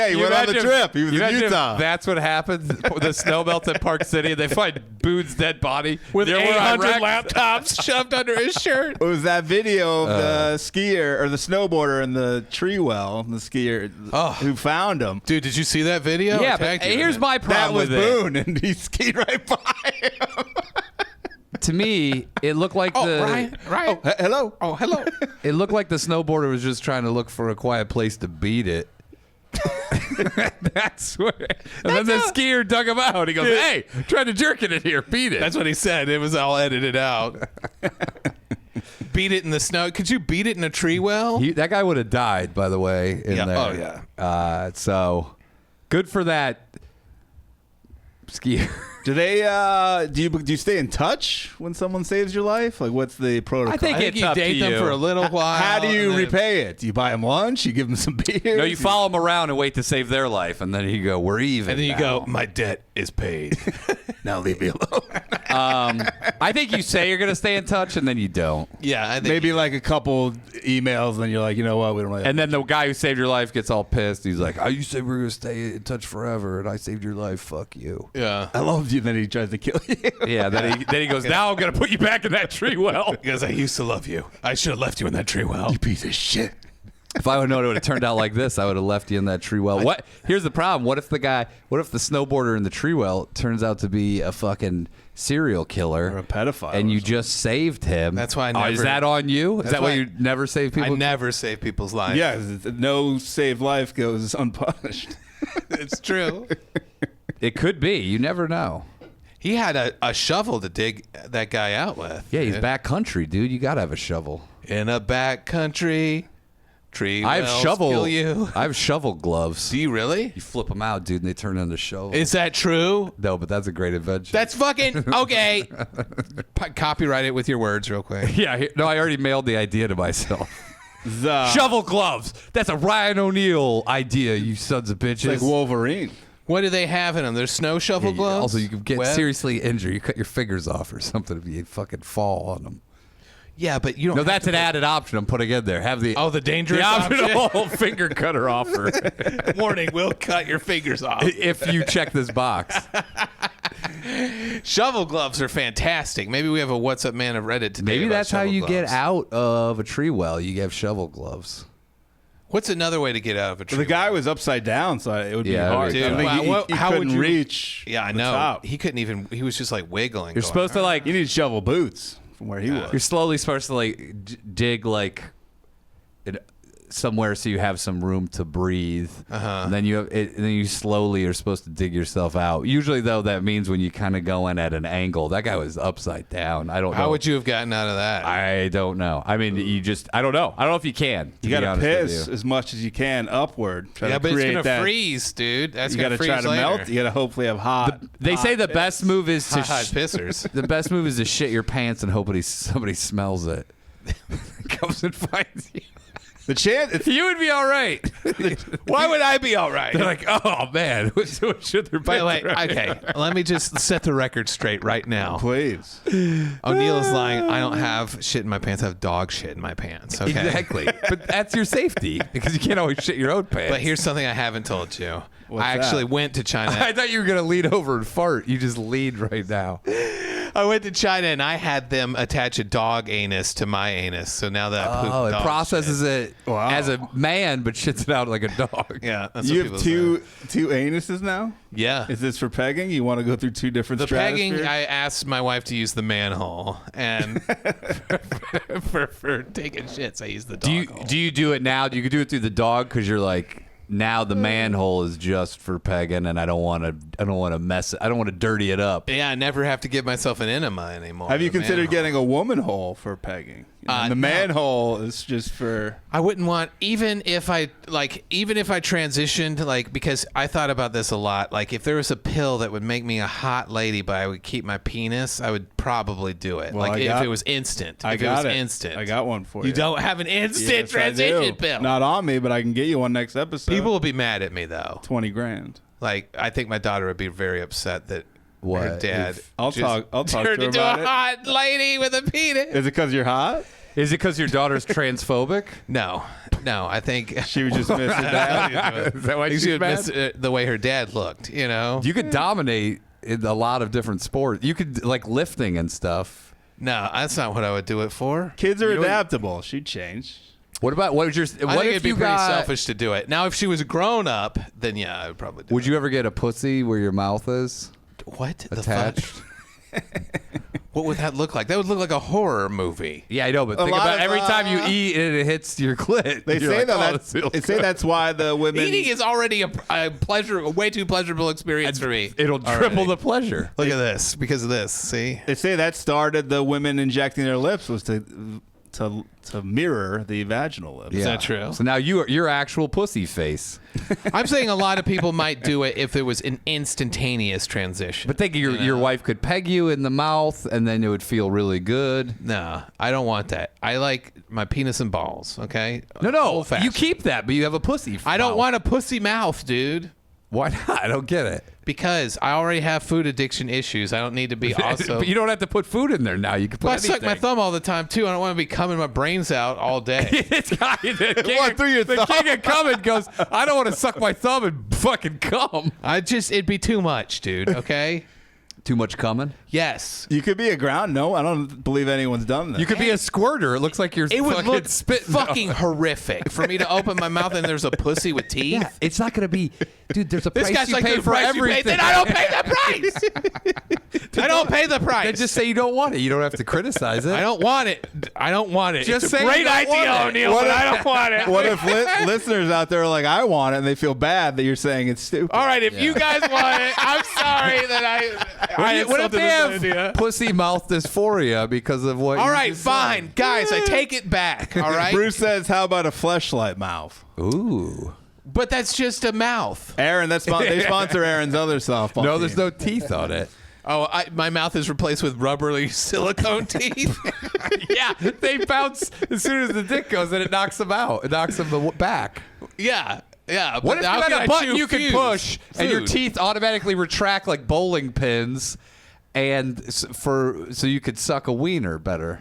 Speaker 2: He went on the trip. He was in Utah.
Speaker 3: That's what happens. The snow melts at Park City, and they find Boone's dead body
Speaker 1: With
Speaker 3: There were
Speaker 1: 800
Speaker 3: Iraq-
Speaker 1: laptops shoved under his shirt.
Speaker 2: It was that video of the skier or the snowboarder in the tree well, the skier who found him.
Speaker 1: Dude, did you see that video?
Speaker 3: Yeah,
Speaker 1: I
Speaker 3: but
Speaker 1: tagged you in
Speaker 3: here's
Speaker 1: it.
Speaker 3: my
Speaker 2: That
Speaker 3: problem
Speaker 2: was
Speaker 3: with it.
Speaker 2: Boone, and he skied right by him.
Speaker 3: To me, it looked like
Speaker 1: Oh,
Speaker 3: the
Speaker 1: Ryan.
Speaker 2: Hello.
Speaker 1: Oh, hello.
Speaker 3: it looked like the snowboarder was just trying to look for a quiet place to beat it. That's where. And then the skier dug him out. He goes, "Hey, trying to jerk it in here, beat it."
Speaker 1: That's what he said. It was all edited out. Beat it in the snow. Could you beat it in a tree well?
Speaker 3: That guy would have died, by the way. In
Speaker 1: Yeah.
Speaker 3: there.
Speaker 1: Oh, yeah.
Speaker 3: So good for that skier.
Speaker 2: Do they? Do you stay in touch when someone saves your life? Like, what's the protocol?
Speaker 3: I think
Speaker 1: I think
Speaker 3: it's
Speaker 1: you
Speaker 3: up
Speaker 1: date
Speaker 3: to
Speaker 1: them
Speaker 3: you.
Speaker 1: for a little while.
Speaker 2: How do you
Speaker 1: and then-
Speaker 2: repay it? Do you buy them lunch? You give them some beer?
Speaker 3: No, you follow him around and wait to save their life, and then you go, "We're even."
Speaker 1: And then you
Speaker 3: now."
Speaker 1: go, my debt is paid.
Speaker 2: Now leave me alone.
Speaker 3: I think you say you're going to stay in touch, and then you don't.
Speaker 1: Yeah, I think
Speaker 2: Maybe like a couple emails, and you're like, you know what? We don't really.
Speaker 3: And then the guy who saved your life gets all pissed. He's like, "Oh, you said we were going to stay in touch forever, and I saved your life. Fuck you."
Speaker 1: Yeah.
Speaker 2: I loved you. Then he tries to kill you.
Speaker 3: Yeah. Then he goes, "Now I'm going to put you back in that tree well."
Speaker 1: Because I used to love you. I should have left you in that tree well.
Speaker 2: You piece of shit.
Speaker 3: If I would have known it would have turned out like this, I would have left you in that tree well. What? Here's the problem. What if the snowboarder in the tree well turns out to be a fucking serial killer
Speaker 2: Or a pedophile
Speaker 3: and
Speaker 2: or
Speaker 3: you
Speaker 2: something.
Speaker 3: just saved him?
Speaker 1: That's why I
Speaker 3: Oh, is
Speaker 1: never-
Speaker 3: that on you? Is
Speaker 1: That's
Speaker 3: that why
Speaker 1: why
Speaker 3: you never save
Speaker 1: I
Speaker 3: people?
Speaker 1: never save people's lives.
Speaker 2: Yeah, no saved life goes unpunished.
Speaker 1: It's true.
Speaker 3: It could be. You never know.
Speaker 1: He had a shovel to dig that guy out with.
Speaker 3: Yeah, he's
Speaker 1: dude.
Speaker 3: backcountry, dude. You gotta have a shovel.
Speaker 1: In a back country. Tree
Speaker 3: I have
Speaker 1: wells
Speaker 3: shovel.
Speaker 1: kill you.
Speaker 3: I have shovel gloves.
Speaker 1: Do you really?
Speaker 3: You flip them out, dude, and they turn into shovels.
Speaker 1: Is that true?
Speaker 3: No, but that's a great invention.
Speaker 1: That's fucking okay. Copyright it with your words real quick.
Speaker 3: yeah. No, I already mailed the idea to myself.
Speaker 2: The
Speaker 3: Shovel gloves. That's a Ryan O'Neal idea, you sons of bitches.
Speaker 2: like Wolverine.
Speaker 1: What do they have in them? There's snow shovel
Speaker 3: Yeah,
Speaker 1: gloves.
Speaker 3: Also, you could get
Speaker 1: Web?
Speaker 3: seriously injured. You cut your fingers off or something if you fucking fall on them.
Speaker 1: Yeah, but you don't.
Speaker 3: No,
Speaker 1: have
Speaker 3: that's
Speaker 1: to
Speaker 3: an added option I'm putting in there. Have the
Speaker 1: Oh, the dangerous
Speaker 3: the optional
Speaker 1: option?
Speaker 3: finger cutter offer
Speaker 1: Warning: we'll cut your fingers off.
Speaker 3: if you check this box.
Speaker 1: Shovel gloves are fantastic. Maybe we have a What's Up Man of Reddit today.
Speaker 3: Maybe
Speaker 1: about
Speaker 3: that's how
Speaker 1: shovel
Speaker 3: you
Speaker 1: gloves.
Speaker 3: get out of a tree well. You have shovel gloves.
Speaker 1: What's another way to get out of a tree?
Speaker 2: The guy was upside down, so it would
Speaker 3: Yeah,
Speaker 2: be hard.
Speaker 1: dude,
Speaker 2: I think
Speaker 1: wow,
Speaker 2: he
Speaker 1: how
Speaker 2: couldn't
Speaker 1: would you-
Speaker 2: reach.
Speaker 1: Yeah, I
Speaker 2: the
Speaker 1: know.
Speaker 2: top.
Speaker 1: He couldn't even. He was just like wiggling.
Speaker 3: You're
Speaker 1: going,
Speaker 3: supposed to like.
Speaker 2: You need shovel boots from where he was.
Speaker 3: You're slowly supposed to like dig like somewhere so you have some room to breathe. And then and then you slowly are supposed to dig yourself out. Usually though, that means when you kind of go in at an angle. That guy was upside down. I don't know.
Speaker 1: How would you have gotten out of that?
Speaker 3: I don't know. I mean, I don't know. I don't know if you can.
Speaker 2: You got to piss as much as you can upward. Try
Speaker 1: yeah,
Speaker 2: to
Speaker 1: but it's
Speaker 2: create
Speaker 1: gonna
Speaker 2: that.
Speaker 1: freeze, dude. That's
Speaker 2: You
Speaker 1: gonna
Speaker 2: got to
Speaker 1: freeze
Speaker 2: try to
Speaker 1: later.
Speaker 2: melt. You got to hopefully have hot.
Speaker 3: They say the
Speaker 2: piss.
Speaker 3: best move is to
Speaker 1: Hot pissers.
Speaker 3: the best move is to shit your pants and hope somebody smells it. Comes and finds you.
Speaker 2: The chance.
Speaker 3: You would be all right.
Speaker 1: Why would I be all right?
Speaker 3: They're like, oh man, what should their
Speaker 1: By the way,
Speaker 3: pants
Speaker 1: okay, let me just set the record straight right now.
Speaker 2: Please.
Speaker 1: O'Neal is lying. I don't have shit in my pants. I have dog shit in my pants. Okay.
Speaker 3: Exactly. But that's your safety because you can't always shit your own pants.
Speaker 1: But here's something I haven't told you.
Speaker 2: What's
Speaker 1: I actually
Speaker 2: that?
Speaker 1: went to China.
Speaker 3: I thought you were gonna lean over and fart. You just leaned right now.
Speaker 1: I went to China and I had them attach a dog anus to my anus. So now that I poop
Speaker 3: Oh, it
Speaker 1: dog
Speaker 3: processes it
Speaker 2: Wow.
Speaker 3: as a man, but shits it out like a dog.
Speaker 1: shit. Yeah, that's
Speaker 2: You
Speaker 1: what
Speaker 2: have
Speaker 1: people say.
Speaker 2: two anuses now.
Speaker 1: Yeah.
Speaker 2: Is this for pegging? You want to go through two different
Speaker 1: The pegging,
Speaker 2: stratospheres?
Speaker 1: I asked my wife to use the manhole, and for taking shits, I use the dog hole.
Speaker 3: Do you do it now? Do you do it through the dog because you're like now the manhole is just for pegging, and I don't want to mess it. I don't want to dirty it up.
Speaker 1: Yeah, I never have to give myself an enema anymore.
Speaker 2: Have you
Speaker 1: The
Speaker 2: considered
Speaker 1: manhole.
Speaker 2: getting a woman hole for pegging? And the
Speaker 1: No.
Speaker 2: manhole is just for.
Speaker 1: I wouldn't want even if I transitioned because I thought about this a lot. Like if there was a pill that would make me a hot lady, but I would keep my penis, I would probably do it.
Speaker 2: Well,
Speaker 1: like
Speaker 2: I
Speaker 1: if
Speaker 2: got-
Speaker 1: it was instant.
Speaker 2: I
Speaker 1: if
Speaker 2: got
Speaker 1: it was
Speaker 2: it.
Speaker 1: instant.
Speaker 2: I got one for you.
Speaker 1: You don't have an instant
Speaker 2: Yes, I do.
Speaker 1: transition pill.
Speaker 2: Not on me, but I can get you one next episode.
Speaker 1: People will be mad at me though.
Speaker 2: $20,000.
Speaker 1: Like I think my daughter would be very upset that her
Speaker 3: What?
Speaker 1: dad.
Speaker 2: I'll
Speaker 1: just
Speaker 2: talk to
Speaker 1: turned
Speaker 2: her
Speaker 1: into
Speaker 2: about
Speaker 1: a
Speaker 2: it.
Speaker 1: hot lady with a penis.
Speaker 2: Is it because you're hot?
Speaker 3: Is it because your daughter's transphobic?
Speaker 1: No, I think
Speaker 2: She was just missing that.
Speaker 3: Is that why
Speaker 1: I think
Speaker 3: she's
Speaker 1: she would
Speaker 3: mad?
Speaker 1: miss the way her dad looked. You know.
Speaker 3: You could dominate in a lot of different sports. You could like lifting and stuff.
Speaker 1: No, that's not what I would do it for.
Speaker 2: Kids are adaptable. She'd change.
Speaker 3: What was your?
Speaker 1: I
Speaker 3: What
Speaker 1: think
Speaker 3: if
Speaker 1: it'd be
Speaker 3: you
Speaker 1: pretty
Speaker 3: got?
Speaker 1: selfish to do it. Now, if she was a grown up, then yeah, I would probably do
Speaker 3: Would you ever get a pussy where your mouth is
Speaker 1: it. What the
Speaker 3: attached?
Speaker 1: fuck? What would that look like? That would look like a horror movie.
Speaker 3: Yeah, I know, but think
Speaker 2: lot
Speaker 3: about
Speaker 2: of,
Speaker 3: every time you eat and it hits your clit.
Speaker 2: They
Speaker 3: you're
Speaker 2: say
Speaker 3: like,
Speaker 2: though
Speaker 3: "Oh,
Speaker 2: that
Speaker 3: this feels
Speaker 2: they say
Speaker 3: good."
Speaker 2: that's why the women.
Speaker 1: Eating is already a way too pleasurable experience for me.
Speaker 3: It'll triple
Speaker 1: Already.
Speaker 3: the pleasure.
Speaker 1: Look at this because of this. See,
Speaker 2: They say that started the women injecting their lips was to mirror the vaginal lips.
Speaker 3: Yeah.
Speaker 1: that true?
Speaker 3: So now your actual pussy face.
Speaker 1: I'm saying a lot of people might do it if it was an instantaneous transition.
Speaker 3: But think your wife could peg you in the mouth and then it would feel really good.
Speaker 1: No, I don't want that. I like my penis and balls. Okay.
Speaker 3: No, you
Speaker 1: Old-fashioned.
Speaker 3: keep that, but you have a pussy.
Speaker 1: I don't
Speaker 3: mouth.
Speaker 1: want a pussy mouth, dude.
Speaker 3: Why not? I don't get it.
Speaker 1: Because I already have food addiction issues. I don't need to be also.
Speaker 3: But you don't have to put food in there now. You can put
Speaker 1: Well, I
Speaker 3: anything.
Speaker 1: suck my thumb all the time too. I don't want to be coming my brains out all day.
Speaker 3: It's got the king,
Speaker 2: What, through your
Speaker 3: the
Speaker 2: thumb?
Speaker 3: king of coming goes, I don't want to suck my thumb and fucking cum.
Speaker 1: It'd be too much, dude. Okay.
Speaker 3: Too much coming?
Speaker 1: Yes.
Speaker 2: You could be a ground. No, I don't believe anyone's done that.
Speaker 3: You could be a squirter. It looks like you're
Speaker 1: It would
Speaker 3: fucking
Speaker 1: look
Speaker 3: spitting.
Speaker 1: fucking horrific for me to open my mouth and there's a pussy with teeth.
Speaker 3: Yeah, it's not going to be, dude, there's a
Speaker 1: This
Speaker 3: price
Speaker 1: guy's
Speaker 3: you
Speaker 1: like,
Speaker 3: pay
Speaker 1: the
Speaker 3: for
Speaker 1: price you pay,
Speaker 3: everything.
Speaker 1: then I don't pay the price. I don't pay the price.
Speaker 3: Then just say you don't want it. You don't have to criticize it.
Speaker 1: I don't want it. I don't want it.
Speaker 3: Just
Speaker 1: it's a
Speaker 3: say you
Speaker 1: great
Speaker 3: don't want
Speaker 1: idea,
Speaker 3: it.
Speaker 1: O'Neill, but I don't want it.
Speaker 2: What if listeners out there are like, I want it, and they feel bad that you're saying it's stupid?
Speaker 1: All right, if you guys want it, I'm sorry that I
Speaker 3: What if
Speaker 1: insulted
Speaker 3: they
Speaker 1: this
Speaker 3: have
Speaker 1: idea.
Speaker 3: pussy mouth dysphoria because of what
Speaker 1: All
Speaker 3: you
Speaker 1: right,
Speaker 3: just
Speaker 1: fine. Guys, I take it back, all right?
Speaker 2: Bruce says, how about a fleshlight mouth?
Speaker 3: said? Ooh.
Speaker 1: But that's just a mouth.
Speaker 2: Aaron, they sponsor Aaron's other softball
Speaker 3: No,
Speaker 2: team.
Speaker 3: there's no teeth on it.
Speaker 1: Oh, my mouth is replaced with rubbery silicone teeth.
Speaker 3: Yeah, they bounce as soon as the dick goes and it knocks them out. It knocks them back.
Speaker 1: Yeah. Yeah.
Speaker 3: What if you
Speaker 1: how
Speaker 3: had
Speaker 1: can
Speaker 3: a
Speaker 1: I
Speaker 3: button
Speaker 1: chew
Speaker 3: you can
Speaker 1: fuse
Speaker 3: push and your
Speaker 1: food?
Speaker 3: teeth automatically retract like bowling pins, and so you could suck a wiener better?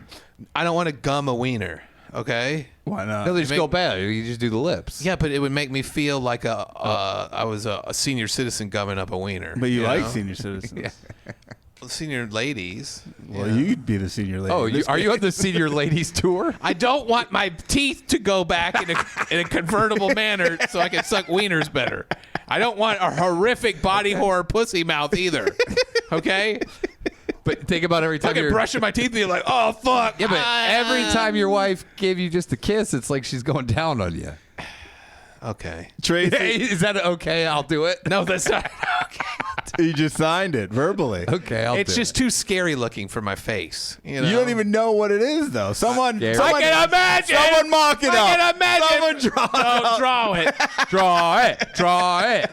Speaker 1: I don't want to gum a wiener. Okay.
Speaker 2: Why not?
Speaker 3: No, they just go bad. You just do the lips.
Speaker 1: Yeah, but it would make me feel like I was a senior citizen gumming up a wiener.
Speaker 2: But you like
Speaker 1: know?
Speaker 2: senior citizens.
Speaker 1: Senior ladies.
Speaker 2: Well, you'd be the senior lady.
Speaker 3: Oh, are you on the senior ladies tour?
Speaker 1: I don't want my teeth to go back in a convertible manner so I can suck wieners better. I don't want a horrific body horror pussy mouth either. Okay?
Speaker 3: But think about every
Speaker 1: I
Speaker 3: time
Speaker 1: can
Speaker 3: you're
Speaker 1: brushing my teeth and you're like, oh, fuck.
Speaker 3: Yeah, but every time your wife gave you just a kiss, it's like she's going down on you.
Speaker 1: Okay.
Speaker 2: Tracy,
Speaker 3: Is that okay? I'll do it.
Speaker 1: No, that's not okay.
Speaker 2: you just signed it verbally.
Speaker 3: Okay, I'll
Speaker 1: It's
Speaker 3: do
Speaker 1: just too scary looking for my face. You know?
Speaker 2: You don't even know what it is, though. Someone
Speaker 3: Scary.
Speaker 1: I can imagine.
Speaker 2: Someone mock it up.
Speaker 1: I can imagine.
Speaker 2: Someone draw it
Speaker 1: No,
Speaker 2: up.
Speaker 1: draw it.
Speaker 3: Draw it. Draw it.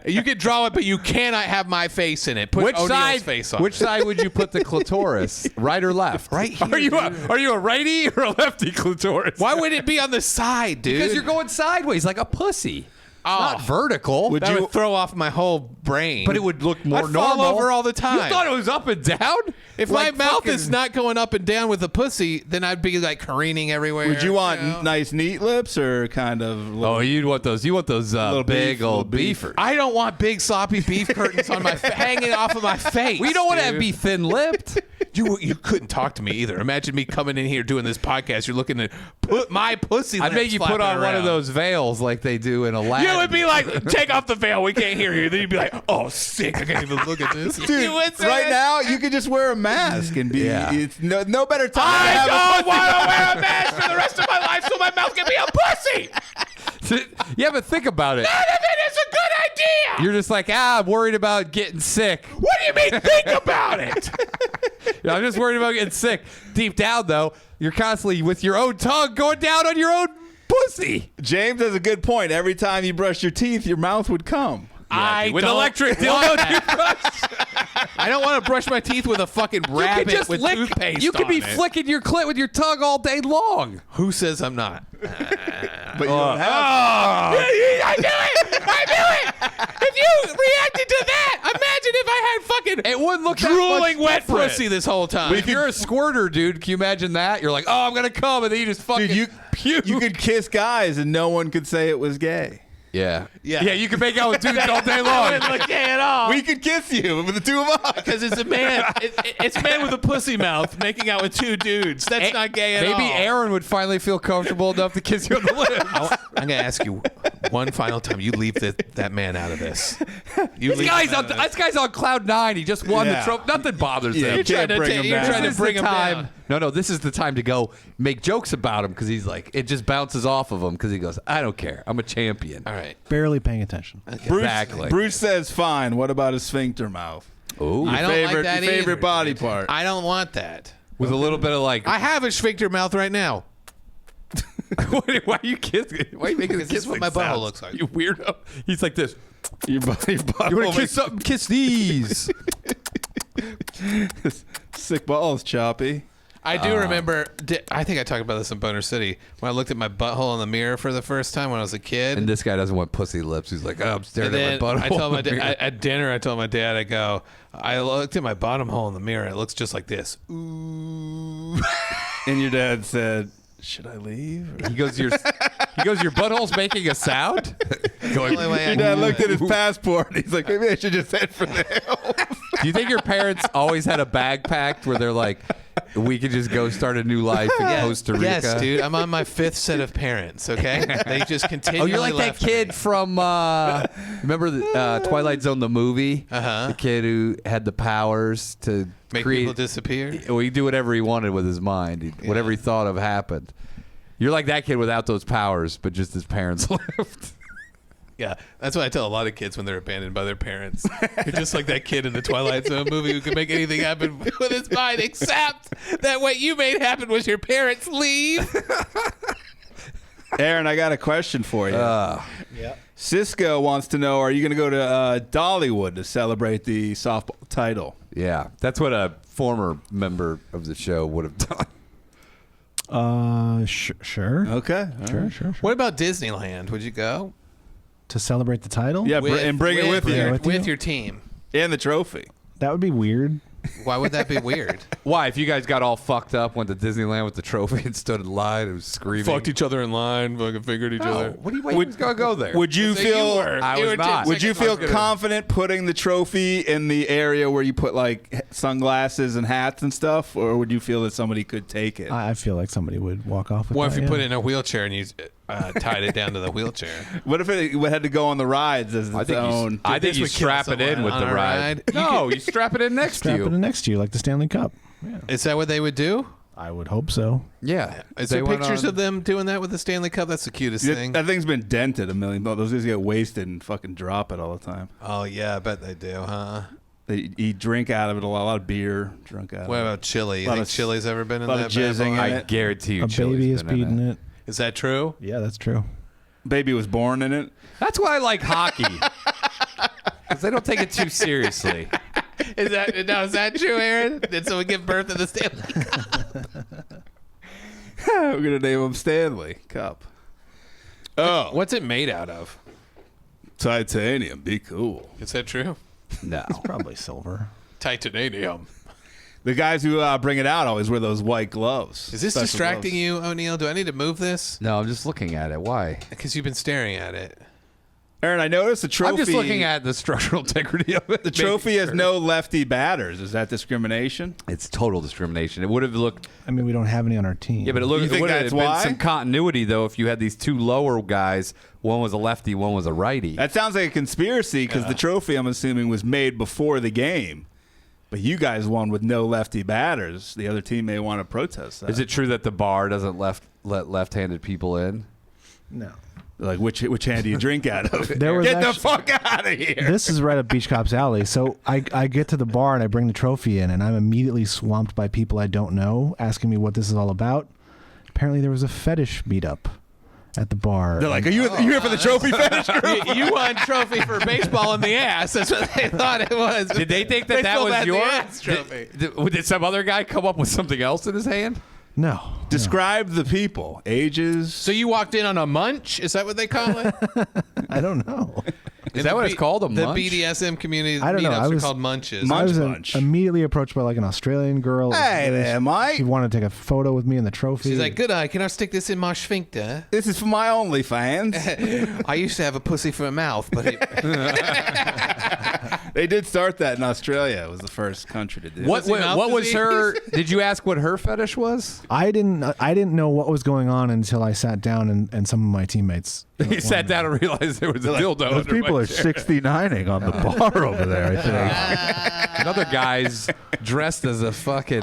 Speaker 1: You can draw it, but you cannot have my face in it. Put
Speaker 3: Which
Speaker 1: O'Neill's
Speaker 3: side?
Speaker 1: face on
Speaker 3: Which
Speaker 1: it.
Speaker 3: side would you put the clitoris? Right or left?
Speaker 1: Right here,
Speaker 3: Are you a righty or a lefty clitoris?
Speaker 1: Why would it be on the side, dude?
Speaker 3: Because you're going sideways like a pussy.
Speaker 1: Oh.
Speaker 3: Not vertical.
Speaker 2: Would
Speaker 1: that
Speaker 2: you-
Speaker 1: would throw off my whole brain.
Speaker 3: But it would look more
Speaker 1: I'd
Speaker 3: normal.
Speaker 1: fall over all the time.
Speaker 3: You thought it was up and down?
Speaker 1: If
Speaker 3: Like
Speaker 1: my mouth
Speaker 3: fucking-
Speaker 1: is not going up and down with the pussy, then I'd be like careening everywhere.
Speaker 2: Would you want
Speaker 1: know?
Speaker 2: nice, neat lips or kind of? Little,
Speaker 3: Oh, you'd want those. You want those
Speaker 2: Little
Speaker 3: big
Speaker 2: beef,
Speaker 3: old
Speaker 2: little beef.
Speaker 3: beefers.
Speaker 1: I don't want big sloppy beef curtains on my hanging off of my face.
Speaker 3: We don't want to
Speaker 1: dude.
Speaker 3: be thin-lipped.
Speaker 1: You couldn't talk to me either. Imagine me coming in here doing this podcast. You're looking to put my pussy.
Speaker 3: I'd
Speaker 1: lips
Speaker 3: make you put
Speaker 1: flapping
Speaker 3: on one of
Speaker 1: around.
Speaker 3: those veils like they do in Aladdin.
Speaker 1: You would be like, take off the veil. We can't hear you. Then you'd be like, oh, sick. I can't even look at this.
Speaker 2: Dude,
Speaker 1: You would say
Speaker 2: right
Speaker 1: it?
Speaker 2: now you could just wear a mask and be.
Speaker 3: Yeah.
Speaker 2: It's no better time to
Speaker 1: I
Speaker 2: have
Speaker 1: don't
Speaker 2: a
Speaker 1: want to wear a mask for the rest of my life so my mouth can be a pussy.
Speaker 3: Yeah, but think about it.
Speaker 1: None of it is a good idea.
Speaker 3: You're just like, I'm worried about getting sick.
Speaker 1: What do you mean think about it?
Speaker 3: I'm just worried about getting sick. Deep down, though, you're constantly with your own tongue going down on your own pussy.
Speaker 2: James has a good point. Every time you brush your teeth, your mouth would come.
Speaker 1: I
Speaker 3: with
Speaker 1: don't
Speaker 3: electric
Speaker 1: want
Speaker 3: dildo
Speaker 1: that. I don't want to brush my teeth with a fucking
Speaker 3: You could
Speaker 1: rabbit
Speaker 3: just
Speaker 1: with
Speaker 3: lick.
Speaker 1: toothpaste
Speaker 3: You could be
Speaker 1: on it.
Speaker 3: flicking your clit with your tongue all day long.
Speaker 1: Who says I'm not?
Speaker 2: But you don't have.
Speaker 1: I knew it! I knew it! If you reacted to that, imagine if I had fucking
Speaker 3: It wouldn't look that
Speaker 1: drooling
Speaker 3: much
Speaker 1: wet
Speaker 3: different.
Speaker 1: pussy this whole time.
Speaker 3: If you're a squirter, dude, can you imagine that? You're like, oh, I'm gonna come, and then you just fucking puke.
Speaker 2: You could kiss guys and no one could say it was gay.
Speaker 3: Yeah.
Speaker 1: Yeah.
Speaker 3: You can make out with dudes all day long.
Speaker 1: It look gay at all.
Speaker 2: We could kiss you with the two of us.
Speaker 1: Because it's a man. It's a man with a pussy mouth making out with two dudes. That's not gay at all.
Speaker 3: Maybe Aaron would finally feel comfortable enough to kiss you on the lips.
Speaker 1: I'm gonna ask you one final time. You leave that man out of this.
Speaker 3: This guy's on cloud 9. He just won the trophy. Nothing bothers him.
Speaker 1: You're trying to bring him down.
Speaker 3: No, this is the time to go make jokes about him because he's like, it just bounces off of him because he goes, I don't care. I'm a champion.
Speaker 1: All right.
Speaker 4: Barely paying attention.
Speaker 3: Exactly.
Speaker 2: Bruce says fine. What about his sphincter mouth?
Speaker 3: Ooh.
Speaker 1: I don't like that
Speaker 2: your favorite
Speaker 1: either,
Speaker 2: body
Speaker 1: dude.
Speaker 2: part.
Speaker 1: I don't want that.
Speaker 3: With a little bit of like,
Speaker 1: I have a sphincter mouth right now.
Speaker 3: why are you kissing? Why are you making
Speaker 1: This is what my butthole looks like.
Speaker 3: You weirdo. He's like this.
Speaker 2: Your body part.
Speaker 3: You want to kiss something? Kiss these.
Speaker 2: Sick balls, Choppy.
Speaker 1: I do remember. I think I talked about this in Boner City when I looked at my butthole in the mirror for the first time when I was a kid.
Speaker 3: And this guy doesn't want pussy lips. He's like, oh, I'm staring
Speaker 1: And
Speaker 3: at my
Speaker 1: then
Speaker 3: butthole.
Speaker 1: I told my
Speaker 3: in the mirror.
Speaker 1: at dinner. I told my dad, I looked at my bottom hole in the mirror. It looks just like this. Ooh.
Speaker 2: And your dad said, should I leave?
Speaker 3: He goes, your butthole's making a sound?
Speaker 1: Going,
Speaker 2: Your dad looked at his passport. He's like, maybe I should just head for the hills.
Speaker 3: Do you think your parents always had a bag packed where they're like, we could just go start a new life in Costa Rica?
Speaker 1: Yes, dude. I'm on my 5th set of parents, okay? They just continue.
Speaker 3: Oh, you're like that kid from, remember the Twilight Zone, the movie?
Speaker 1: Uh-huh.
Speaker 3: The kid who had the powers to
Speaker 1: Make
Speaker 3: create.
Speaker 1: people disappear?
Speaker 3: Well, he'd do whatever he wanted with his mind. Whatever he thought of happened. You're like that kid without those powers, but just his parents left.
Speaker 1: Yeah, that's what I tell a lot of kids when they're abandoned by their parents. You're just like that kid in the Twilight Zone movie who can make anything happen with his mind, except that what you made happen was your parents leave.
Speaker 2: Aaron, I got a question for you.
Speaker 4: Yeah.
Speaker 2: Cisco wants to know, are you going to go to Dollywood to celebrate the softball title?
Speaker 3: Yeah, that's what a former member of the show would have done.
Speaker 4: Sure.
Speaker 2: Okay.
Speaker 4: Sure.
Speaker 1: What about Disneyland? Would you go?
Speaker 4: To celebrate the title?
Speaker 2: Yeah, and bring it with you.
Speaker 1: With your team.
Speaker 2: And the trophy.
Speaker 4: That would be weird.
Speaker 1: Why would that be weird?
Speaker 3: Why? If you guys got all fucked up, went to Disneyland with the trophy and stood in line and was screaming.
Speaker 1: Fucked each other in line, fucking fingered each other.
Speaker 3: What do you going to go there?
Speaker 2: Would you feel...
Speaker 3: I was not.
Speaker 2: Would you feel confident putting the trophy in the area where you put like sunglasses and hats and stuff, or would you feel that somebody could take it?
Speaker 4: I feel like somebody would walk off with
Speaker 1: What
Speaker 4: that,
Speaker 1: if you
Speaker 4: yeah.
Speaker 1: put it in a wheelchair and you tied it down to the wheelchair?
Speaker 2: What if it had to go on the rides as its own?
Speaker 3: I think you
Speaker 1: This would kill
Speaker 3: strap it in
Speaker 1: someone
Speaker 3: with
Speaker 1: on
Speaker 3: the
Speaker 1: a
Speaker 3: ride.
Speaker 1: ride.
Speaker 3: No, you strap it in next to
Speaker 4: Strap
Speaker 3: you.
Speaker 4: it in next to you like the Stanley Cup. Yeah.
Speaker 1: Is that what they would do?
Speaker 4: I would hope so.
Speaker 3: Yeah.
Speaker 1: Is
Speaker 3: They
Speaker 1: there
Speaker 3: went
Speaker 1: pictures
Speaker 3: on-
Speaker 1: of them doing that with the Stanley Cup? That's the cutest thing.
Speaker 2: That thing's been dented a million. Those guys get wasted and fucking drop it all the time.
Speaker 1: Oh, yeah, I bet they do, huh?
Speaker 2: They eat drink out of it a lot of beer drunk out
Speaker 1: What
Speaker 2: of it.
Speaker 1: about chili? You
Speaker 2: Lot
Speaker 1: think
Speaker 2: of-
Speaker 1: Chili's ever been in
Speaker 2: lot
Speaker 1: that
Speaker 2: of
Speaker 1: bad
Speaker 2: jizzing
Speaker 1: boy?
Speaker 2: in
Speaker 3: I
Speaker 2: it.
Speaker 3: guarantee you
Speaker 4: A
Speaker 3: Chili's
Speaker 4: baby is
Speaker 3: been in
Speaker 4: beating it.
Speaker 1: Is that true?
Speaker 4: Yeah, that's true.
Speaker 2: Baby was born in it.
Speaker 3: That's why I like hockey. Because they don't take it too seriously.
Speaker 1: Is that true, Aaron? Did someone give birth to the Stanley Cup?
Speaker 2: We're gonna name him Stanley Cup. Oh,
Speaker 1: What's it made out of?
Speaker 2: titanium. Be cool.
Speaker 1: Is that true?
Speaker 3: No.
Speaker 4: Probably silver.
Speaker 1: Titanium.
Speaker 2: The guys who bring it out always wear those white gloves.
Speaker 1: Is this
Speaker 2: Special
Speaker 1: distracting
Speaker 2: gloves.
Speaker 1: you, O'Neill? Do I need to move this?
Speaker 3: No, I'm just looking at it. Why?
Speaker 1: Because you've been staring at it.
Speaker 2: Aaron, I noticed the trophy.
Speaker 3: I'm just looking at the structural integrity of it.
Speaker 2: the trophy has no lefty batters. Is that discrimination?
Speaker 3: It's total discrimination. It would have looked.
Speaker 4: I mean, we don't have any on our team.
Speaker 3: Yeah, but it looked.
Speaker 2: You
Speaker 3: It
Speaker 2: think
Speaker 3: would have
Speaker 2: that's
Speaker 3: been
Speaker 2: why?
Speaker 3: some continuity though if you had these two lower guys. One was a lefty, one was a righty.
Speaker 2: That sounds like a conspiracy because the trophy, I'm assuming, was made before the game. But you guys won with no lefty batters. The other team may want to protest that.
Speaker 3: Is it true that the bar doesn't let left-handed people in?
Speaker 4: No.
Speaker 2: Like which hand do you drink out of?
Speaker 4: There was
Speaker 2: Get the
Speaker 4: actu-
Speaker 2: fuck out of here!
Speaker 4: This is right up Beach Cops Alley. So I get to the bar and I bring the trophy in, and I'm immediately swamped by people I don't know asking me what this is all about. Apparently, there was a fetish meetup at the bar.
Speaker 2: They're like, "Are you here for the trophy fetish group?"
Speaker 1: You won trophy for baseball in the ass. That's what they thought it was.
Speaker 3: Did they think
Speaker 1: They
Speaker 3: that
Speaker 1: still
Speaker 3: was
Speaker 1: had the
Speaker 3: your
Speaker 1: ass trophy?
Speaker 3: Did some other guy come up with something else in his hand?
Speaker 4: No.
Speaker 2: Describe the people, ages.
Speaker 1: So you walked in on a munch? Is that what they call it?
Speaker 4: I don't know.
Speaker 3: Is that what it's called? A
Speaker 1: the
Speaker 3: munch?
Speaker 1: BDSM community
Speaker 4: I don't know.
Speaker 1: meetups are called munches.
Speaker 4: I was
Speaker 2: Munch.
Speaker 4: immediately approached by like an Australian girl.
Speaker 2: Hey there, Mike.
Speaker 4: She wanted to take a photo with me in the trophy.
Speaker 1: She's like, good eye, can I stick this in my sphincter?
Speaker 2: This is for my OnlyFans.
Speaker 1: I used to have a pussy for a mouth, but
Speaker 2: They did start that in Australia. It was the first country to do it.
Speaker 3: What was
Speaker 1: disease.
Speaker 3: her? Did you ask what her fetish was?
Speaker 4: I didn't know what was going on until I sat down and some of my teammates.
Speaker 3: He sat down and realized there was a dildo.
Speaker 5: Those
Speaker 3: under
Speaker 5: people
Speaker 3: my
Speaker 5: are
Speaker 3: chair.
Speaker 5: 69ing on the bar over there, I think.
Speaker 3: Another guy's dressed as a fucking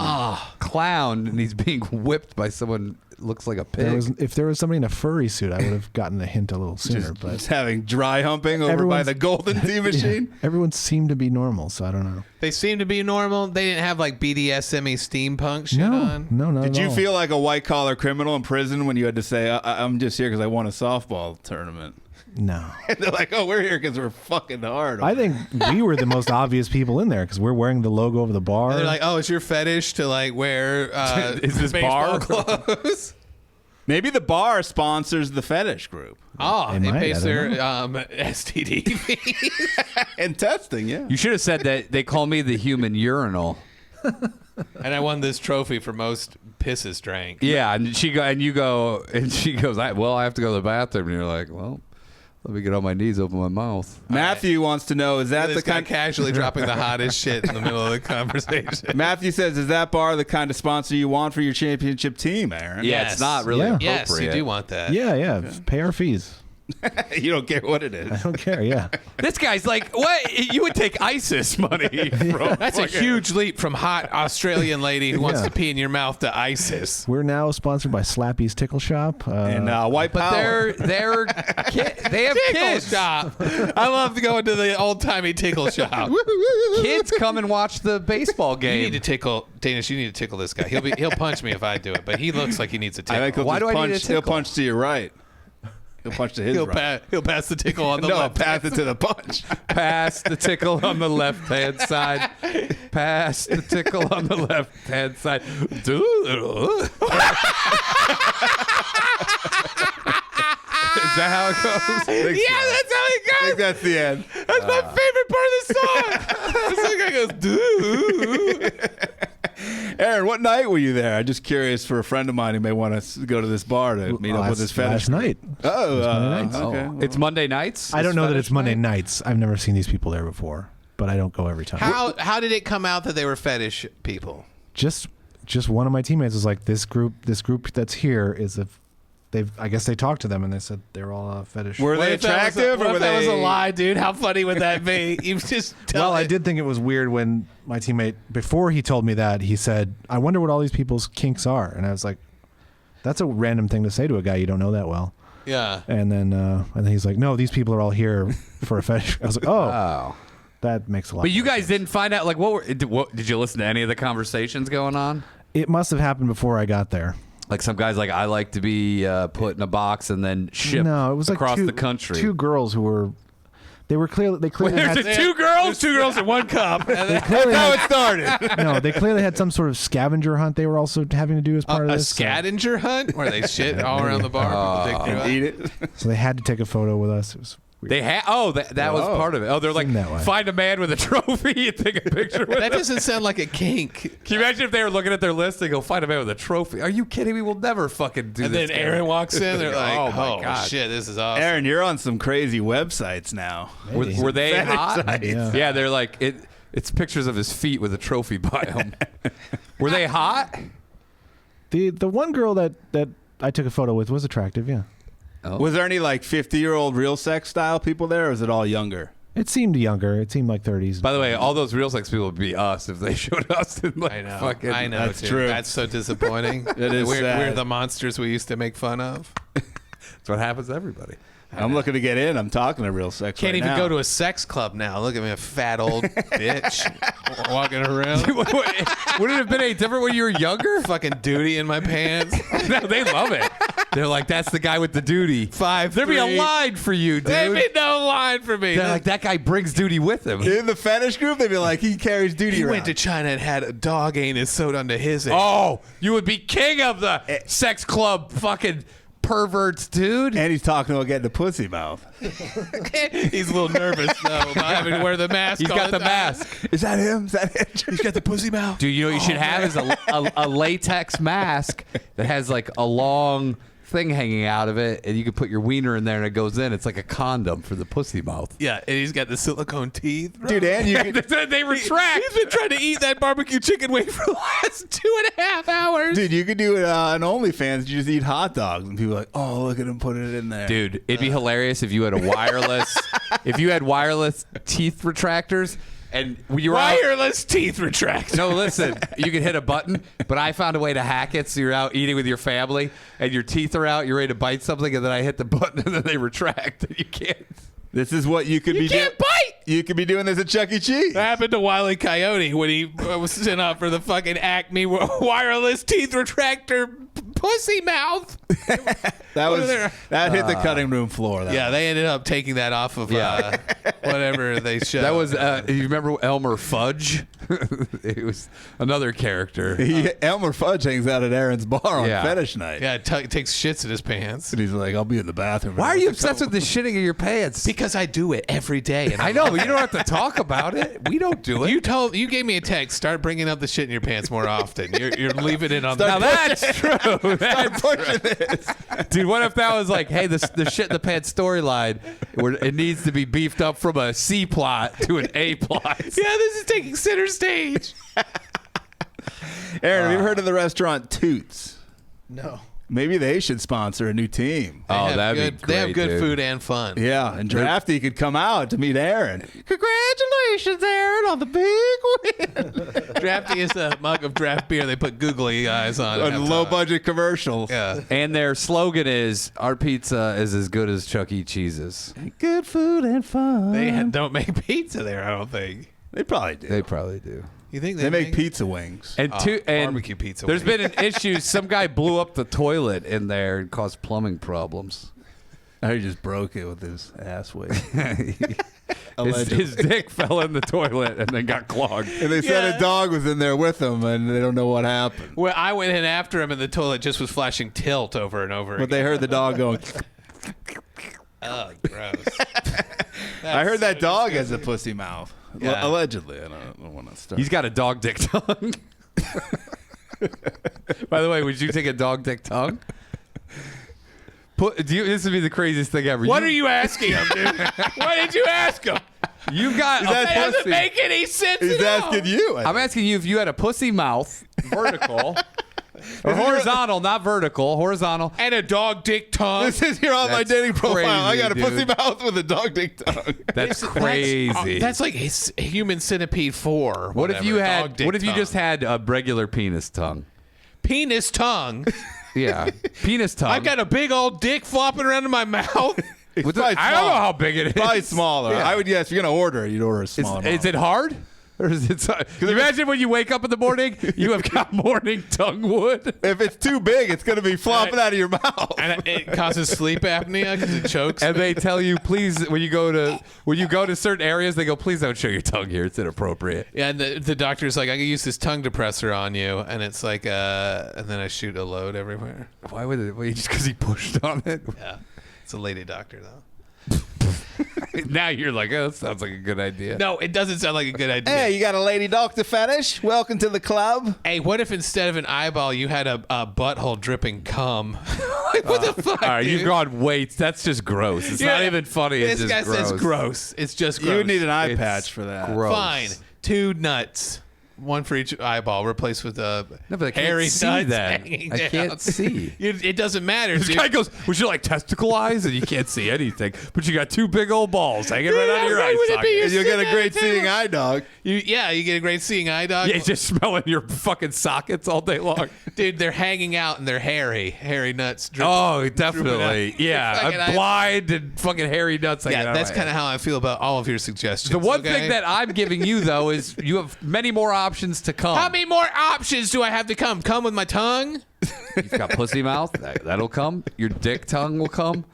Speaker 3: clown, and he's being whipped by someone looks like a pig.
Speaker 4: If there was somebody in a furry suit, I would have gotten the hint a little sooner.
Speaker 2: Just
Speaker 4: But
Speaker 2: having dry humping over by
Speaker 4: Everyone's-
Speaker 2: the Golden Tea machine.
Speaker 4: everyone seemed to be normal, so I don't know.
Speaker 1: they seem to be normal. They didn't have like BDSM steampunk shit on.
Speaker 4: No, not
Speaker 2: Did
Speaker 4: at
Speaker 2: you
Speaker 4: all.
Speaker 2: feel like a white collar criminal in prison when you had to say, I'm just here because I won a softball tournament?
Speaker 4: No.
Speaker 2: And they're like, oh, we're here because we're fucking hard.
Speaker 4: I think we were the most obvious people in there because we're wearing the logo of the bar.
Speaker 1: And they're like, oh, it's your fetish to like wear
Speaker 3: Is this
Speaker 1: baseball
Speaker 3: bar?
Speaker 1: clothes?
Speaker 2: Maybe the bar sponsors the fetish group.
Speaker 1: Oh,
Speaker 4: They
Speaker 1: they
Speaker 4: might,
Speaker 1: pay
Speaker 4: I don't
Speaker 1: their
Speaker 4: know.
Speaker 1: STD fees.
Speaker 2: And testing, yeah.
Speaker 3: You should have said that they call me the human urinal.
Speaker 1: And I won this trophy for most pisses drank.
Speaker 3: Yeah, and she goes, I have to go to the bathroom, and you're like, well, let me get on my knees, open my mouth.
Speaker 2: Matthew wants to know, is that
Speaker 1: This
Speaker 2: the
Speaker 1: guy
Speaker 2: kind...
Speaker 1: casually dropping the hottest shit in the middle of the conversation.
Speaker 2: Matthew says, is that bar the kind of sponsor you want for your championship team, Aaron?
Speaker 3: Yeah,
Speaker 1: Yes.
Speaker 3: it's not really
Speaker 4: Yeah.
Speaker 3: appropriate.
Speaker 1: Yes, you do want that.
Speaker 4: yeah, pay our fees.
Speaker 2: You don't care what it
Speaker 4: I
Speaker 2: is.
Speaker 4: don't care. Yeah.
Speaker 3: This guy's like, what? You would take ISIS money from
Speaker 1: That's a huge leap from hot Australian lady who wants
Speaker 4: Yeah.
Speaker 1: to pee in your mouth to ISIS.
Speaker 4: We're now sponsored by Slappy's Tickle Shop.
Speaker 2: And white
Speaker 3: But
Speaker 2: power.
Speaker 3: they have
Speaker 1: Tickle
Speaker 3: kids.
Speaker 1: shop. I love to go into the old timey tickle shop.
Speaker 3: Kids come and watch the baseball
Speaker 1: You
Speaker 3: game.
Speaker 1: need to tickle Danish. You need to tickle this guy. He'll punch me if I do it, but he looks like he needs a
Speaker 2: I
Speaker 1: tickle.
Speaker 2: think he'll
Speaker 3: Why
Speaker 2: just
Speaker 3: do I need a
Speaker 2: punch. He'll
Speaker 3: tickle?
Speaker 2: punch to your right. He'll punch to his
Speaker 1: He'll,
Speaker 2: right.
Speaker 1: he'll pass the tickle on the
Speaker 2: No,
Speaker 1: left.
Speaker 2: pass it to the punch.
Speaker 3: Pass the tickle on the left hand side. Pass the tickle on the left hand side. Is that how it goes?
Speaker 1: Yeah, that's how he
Speaker 2: I think
Speaker 1: goes.
Speaker 2: that's the end.
Speaker 1: That's my favorite part of the song. This guy goes, dude.
Speaker 2: Aaron, what night were you there? I'm just curious for a friend of mine who may want to go to this bar to meet up with his fetish.
Speaker 4: Last night.
Speaker 2: Oh,
Speaker 4: Monday nights.
Speaker 2: okay.
Speaker 3: Oh, it's Monday nights?
Speaker 4: I don't know that
Speaker 3: Fetish
Speaker 4: it's Monday
Speaker 3: night?
Speaker 4: nights. I've never seen these people there before, but I don't go every time.
Speaker 1: How did it come out that they were fetish people?
Speaker 4: Just one of my teammates was like, this group that's here is a. I guess they talked to them and they said they're all fetish.
Speaker 2: Were they attractive or were
Speaker 1: that was a
Speaker 2: they?
Speaker 1: lie, dude? How funny would that be? You just tell
Speaker 4: Well, I
Speaker 1: it.
Speaker 4: did think it was weird when my teammate, before he told me that, he said, I wonder what all these people's kinks are. And I was like, that's a random thing to say to a guy you don't know that well.
Speaker 1: Yeah.
Speaker 4: And then he's like, no, these people are all here for a fetish. I was like,
Speaker 3: Oh.
Speaker 4: that makes a lot
Speaker 3: But you
Speaker 4: more
Speaker 3: guys didn't find out, like, did you listen to any of the conversations going on?
Speaker 4: It must have happened before I got there.
Speaker 3: Like some guys like, I like to be put in a box and then shipped
Speaker 4: No, it was like
Speaker 3: across
Speaker 4: two,
Speaker 3: the country.
Speaker 4: Two girls who were, they clearly had,
Speaker 3: There's two girls in one cup.
Speaker 4: they clearly
Speaker 2: That's how
Speaker 4: had,
Speaker 2: it started.
Speaker 4: no, they clearly had some sort of scavenger hunt they were also having to do as part
Speaker 1: A
Speaker 4: of this.
Speaker 1: scavenger hunt where they shit all around the bar. People dig through
Speaker 2: Eat
Speaker 1: it.
Speaker 2: it.
Speaker 4: So they had to take a photo with us. It was weird.
Speaker 3: They had that was part of it. Oh, they're like,
Speaker 4: Seemed that way.
Speaker 3: find a man with a trophy and take a picture with
Speaker 1: That
Speaker 3: him.
Speaker 1: doesn't sound like a kink.
Speaker 3: Can you imagine if they were looking at their list? They go, find a man with a trophy. Are you kidding me? We'll never fucking do
Speaker 1: And
Speaker 3: this.
Speaker 1: then Aaron walks in. They're like,
Speaker 3: Oh, my
Speaker 1: "Oh
Speaker 3: God.
Speaker 1: shit, this is awesome."
Speaker 2: Aaron, you're on some crazy websites now.
Speaker 3: Were they
Speaker 2: Fetish
Speaker 3: hot?
Speaker 2: sites.
Speaker 4: Yeah.
Speaker 3: They're like it's pictures of his feet with a trophy by him. Were they hot?
Speaker 4: The one girl that I took a photo with was attractive, yeah.
Speaker 2: Was there any like 50-year-old real sex style people there, or is it all younger?
Speaker 4: It seemed younger. It seemed like 30s.
Speaker 3: By the way, all those real sex people would be us if they showed us. In like
Speaker 1: I know.
Speaker 3: Fucking,
Speaker 1: I know.
Speaker 2: That's
Speaker 1: dude.
Speaker 2: true.
Speaker 1: That's so disappointing.
Speaker 2: It is
Speaker 1: We're
Speaker 2: sad.
Speaker 1: the monsters we used to make fun of.
Speaker 3: That's what happens to everybody.
Speaker 2: I'm looking to get in. I'm talking to real sex.
Speaker 1: Can't
Speaker 2: right
Speaker 1: even
Speaker 2: now.
Speaker 1: go to a sex club now. Look at me, a fat old bitch walking around.
Speaker 3: Would it have been any different when you were younger?
Speaker 1: Fucking duty in my pants.
Speaker 3: No, they love it. They're like, that's the guy with the duty.
Speaker 1: 5'3".
Speaker 3: There'd be a line for you, dude.
Speaker 1: There'd be no line for me.
Speaker 3: They're like, that guy brings duty with him.
Speaker 2: In the fetish group, they'd be like, he carries duty
Speaker 1: he
Speaker 2: around.
Speaker 1: went to China and had a dog anus sewed onto his.
Speaker 3: Oh, you would be king of the sex club fucking perverts, dude.
Speaker 2: And he's talking about getting a pussy mouth.
Speaker 1: He's a little nervous though about having to wear the mask.
Speaker 3: He's
Speaker 1: all
Speaker 3: got the
Speaker 1: time.
Speaker 3: mask.
Speaker 2: Is that him? Is that it?
Speaker 1: He's got the pussy mouth.
Speaker 3: Dude, you know what you should have is a latex mask that has like a long thing hanging out of it, and you can put your wiener in there and it goes in. It's like a condom for the pussy mouth.
Speaker 1: Yeah, and he's got the silicone teeth.
Speaker 2: Dude, and you could,
Speaker 3: They retract.
Speaker 1: He's been trying to eat that barbecue chicken wing for the last 2.5 hours.
Speaker 2: dude, you could do it on OnlyFans. You just eat hot dogs, and people are like, oh, look at him put it in there.
Speaker 3: Dude, it'd be hilarious if you had a wireless, teeth retractors, and you were out-
Speaker 1: Wireless teeth retract.
Speaker 3: No, listen, you can hit a button, but I found a way to hack it so you're out eating with your family, and your teeth are out, you're ready to bite something, and then I hit the button, and then they retract, and you can't.
Speaker 2: This is what you could be doing.
Speaker 1: can't bite.
Speaker 2: You could be doing this at Chuck E. Cheese.
Speaker 1: That happened to Wile E. Coyote when he was sent up for the fucking Acme wireless teeth retractor pussy mouth.
Speaker 2: That hit the cutting room floor.
Speaker 1: Yeah, they ended up taking that off of whatever they showed.
Speaker 3: That was, you remember Elmer Fudge? It was another character.
Speaker 2: Elmer Fudge hangs out at Aaron's bar on
Speaker 3: Yeah.
Speaker 2: fetish night.
Speaker 1: Yeah, takes shits in his pants.
Speaker 2: And he's like, I'll be in the bathroom.
Speaker 3: Why are you obsessed with the shitting in your pants?
Speaker 1: Because I do it every day. And
Speaker 3: I know, but you don't have to talk about it. We don't do it.
Speaker 1: You gave me a text. Start bringing up the shit in your pants more often. You're leaving it on.
Speaker 3: Now that's true.
Speaker 2: Start pushing this.
Speaker 3: Dude, what if that was like, hey, the shit in the pants storyline, where it needs to be beefed up from a C plot to an A plot?
Speaker 1: Yeah, this is taking center stage.
Speaker 2: Aaron, have you ever heard of the restaurant Toots?
Speaker 1: No.
Speaker 2: Maybe they should sponsor a new team.
Speaker 3: Oh,
Speaker 1: They
Speaker 3: that'd
Speaker 1: have
Speaker 3: be
Speaker 1: good, They have
Speaker 3: great,
Speaker 1: good
Speaker 3: dude.
Speaker 1: food and fun.
Speaker 2: Yeah, and Drafty could come out to meet Aaron.
Speaker 1: Congratulations, Aaron, on the big win. Drafty is a mug of draft beer. They put googly eyes on.
Speaker 2: On
Speaker 1: it.
Speaker 2: low budget commercials.
Speaker 1: Yeah.
Speaker 3: And their slogan is, our pizza is as good as Chuck E. Cheese's.
Speaker 2: Good food and fun.
Speaker 1: They don't make pizza there, I don't think.
Speaker 2: They probably do.
Speaker 3: They probably do.
Speaker 1: You think
Speaker 2: They make pizza wings.
Speaker 3: And
Speaker 1: barbecue pizza
Speaker 3: There's
Speaker 1: wings.
Speaker 3: been an issue. Some guy blew up the toilet in there and caused plumbing problems.
Speaker 2: I just broke it with his ass wig.
Speaker 3: His dick fell in the toilet and then got clogged.
Speaker 2: And they said
Speaker 1: Yeah.
Speaker 2: a dog was in there with him, and they don't know what happened.
Speaker 1: Well, I went in after him, and the toilet just was flashing tilt over and over.
Speaker 2: But they heard the dog going.
Speaker 1: Oh, gross.
Speaker 2: I heard that dog has a pussy mouth.
Speaker 1: Yeah.
Speaker 2: Allegedly. I don't want to start.
Speaker 3: He's got a dog dick tongue. By the way, would you take a dog dick tongue? This would be the craziest thing ever.
Speaker 1: What are you asking him, dude? Why did you ask him?
Speaker 3: You've got.
Speaker 2: that
Speaker 1: That doesn't
Speaker 2: pussy?
Speaker 1: make any sense
Speaker 2: He's
Speaker 1: at all.
Speaker 2: asking you.
Speaker 3: I'm asking you if you had a pussy mouth, vertical, or horizontal, not vertical, horizontal.
Speaker 1: And a dog dick tongue.
Speaker 2: This is your online
Speaker 3: That's
Speaker 2: dating profile. I got a
Speaker 3: crazy,
Speaker 2: pussy
Speaker 3: dude.
Speaker 2: mouth with a dog dick tongue.
Speaker 3: That's crazy.
Speaker 1: That's like Human Centipede 4.
Speaker 3: What if you
Speaker 1: dog
Speaker 3: had?
Speaker 1: dick
Speaker 3: What if you
Speaker 1: tongue.
Speaker 3: just had a regular penis tongue?
Speaker 1: penis tongue?
Speaker 3: Yeah, penis tongue.
Speaker 1: I've got a big old dick flopping around in my mouth.
Speaker 3: With the-
Speaker 2: probably
Speaker 3: I don't know
Speaker 2: small.
Speaker 3: how big it is.
Speaker 2: Probably smaller.
Speaker 3: Yeah.
Speaker 2: I would guess if you're gonna order it, you'd order a smaller.
Speaker 3: Is it hard? Or is it? Imagine when you wake up in the morning, you have got morning tongue wood.
Speaker 2: If it's too big, it's gonna be flopping out of your mouth.
Speaker 1: And it causes sleep apnea because it chokes.
Speaker 3: And they tell you, please, when you go to certain areas, they go, please don't show your tongue here. It's inappropriate.
Speaker 1: Yeah, and the doctor's like, I can use this tongue depressor on you, and it's like, and then I shoot a load everywhere.
Speaker 3: Why would it? Wait, just because he pushed on it?
Speaker 1: Yeah, it's a lady doctor though.
Speaker 3: Now you're like, oh, that sounds like a good idea.
Speaker 1: No, it doesn't sound like a good idea.
Speaker 2: Hey, you got a lady doctor fetish? Welcome to the club.
Speaker 1: Hey, what if instead of an eyeball, you had a butthole dripping cum? Like, what the fuck?
Speaker 3: All right,
Speaker 1: dude?
Speaker 3: you've gone weights. That's just gross. It's not
Speaker 1: Yeah.
Speaker 3: even funny. It's
Speaker 1: This
Speaker 3: just
Speaker 1: guy
Speaker 3: gross.
Speaker 1: says gross. It's just gross.
Speaker 2: You would need an eye
Speaker 3: It's
Speaker 2: patch for that.
Speaker 3: gross.
Speaker 1: Fine. 2 nuts. One for each eyeball, replaced with a
Speaker 3: No, but I can't
Speaker 1: hairy
Speaker 3: see
Speaker 1: nuts
Speaker 3: that.
Speaker 1: hanging
Speaker 3: I
Speaker 1: down.
Speaker 3: can't see.
Speaker 1: It doesn't matter.
Speaker 3: This
Speaker 1: dude.
Speaker 3: guy goes, would you like testicle eyes? And you can't see anything. But you got 2 big old balls hanging right out of your
Speaker 1: how
Speaker 3: eye
Speaker 1: great would it be?
Speaker 3: socket.
Speaker 2: And you'll get a
Speaker 1: Sitting
Speaker 2: great
Speaker 1: at the
Speaker 2: seeing
Speaker 1: table.
Speaker 2: eye dog.
Speaker 1: You get a great seeing eye dog.
Speaker 3: Yeah, just smelling your fucking sockets all day long.
Speaker 1: Dude, they're hanging out and they're hairy nuts. Dripping.
Speaker 3: Oh, definitely. Yeah,
Speaker 1: Fucking
Speaker 3: I'm blind and fucking hairy nuts. hanging
Speaker 1: Yeah,
Speaker 3: out
Speaker 1: that's
Speaker 3: my
Speaker 1: kind of
Speaker 3: head.
Speaker 1: how I feel about all of your suggestions.
Speaker 3: The one
Speaker 1: okay?
Speaker 3: thing that I'm giving you, though, is you have many more options to come.
Speaker 1: How many more options do I have to come? Come with my tongue?
Speaker 3: You've got pussy mouth. That'll come. Your dick tongue will come.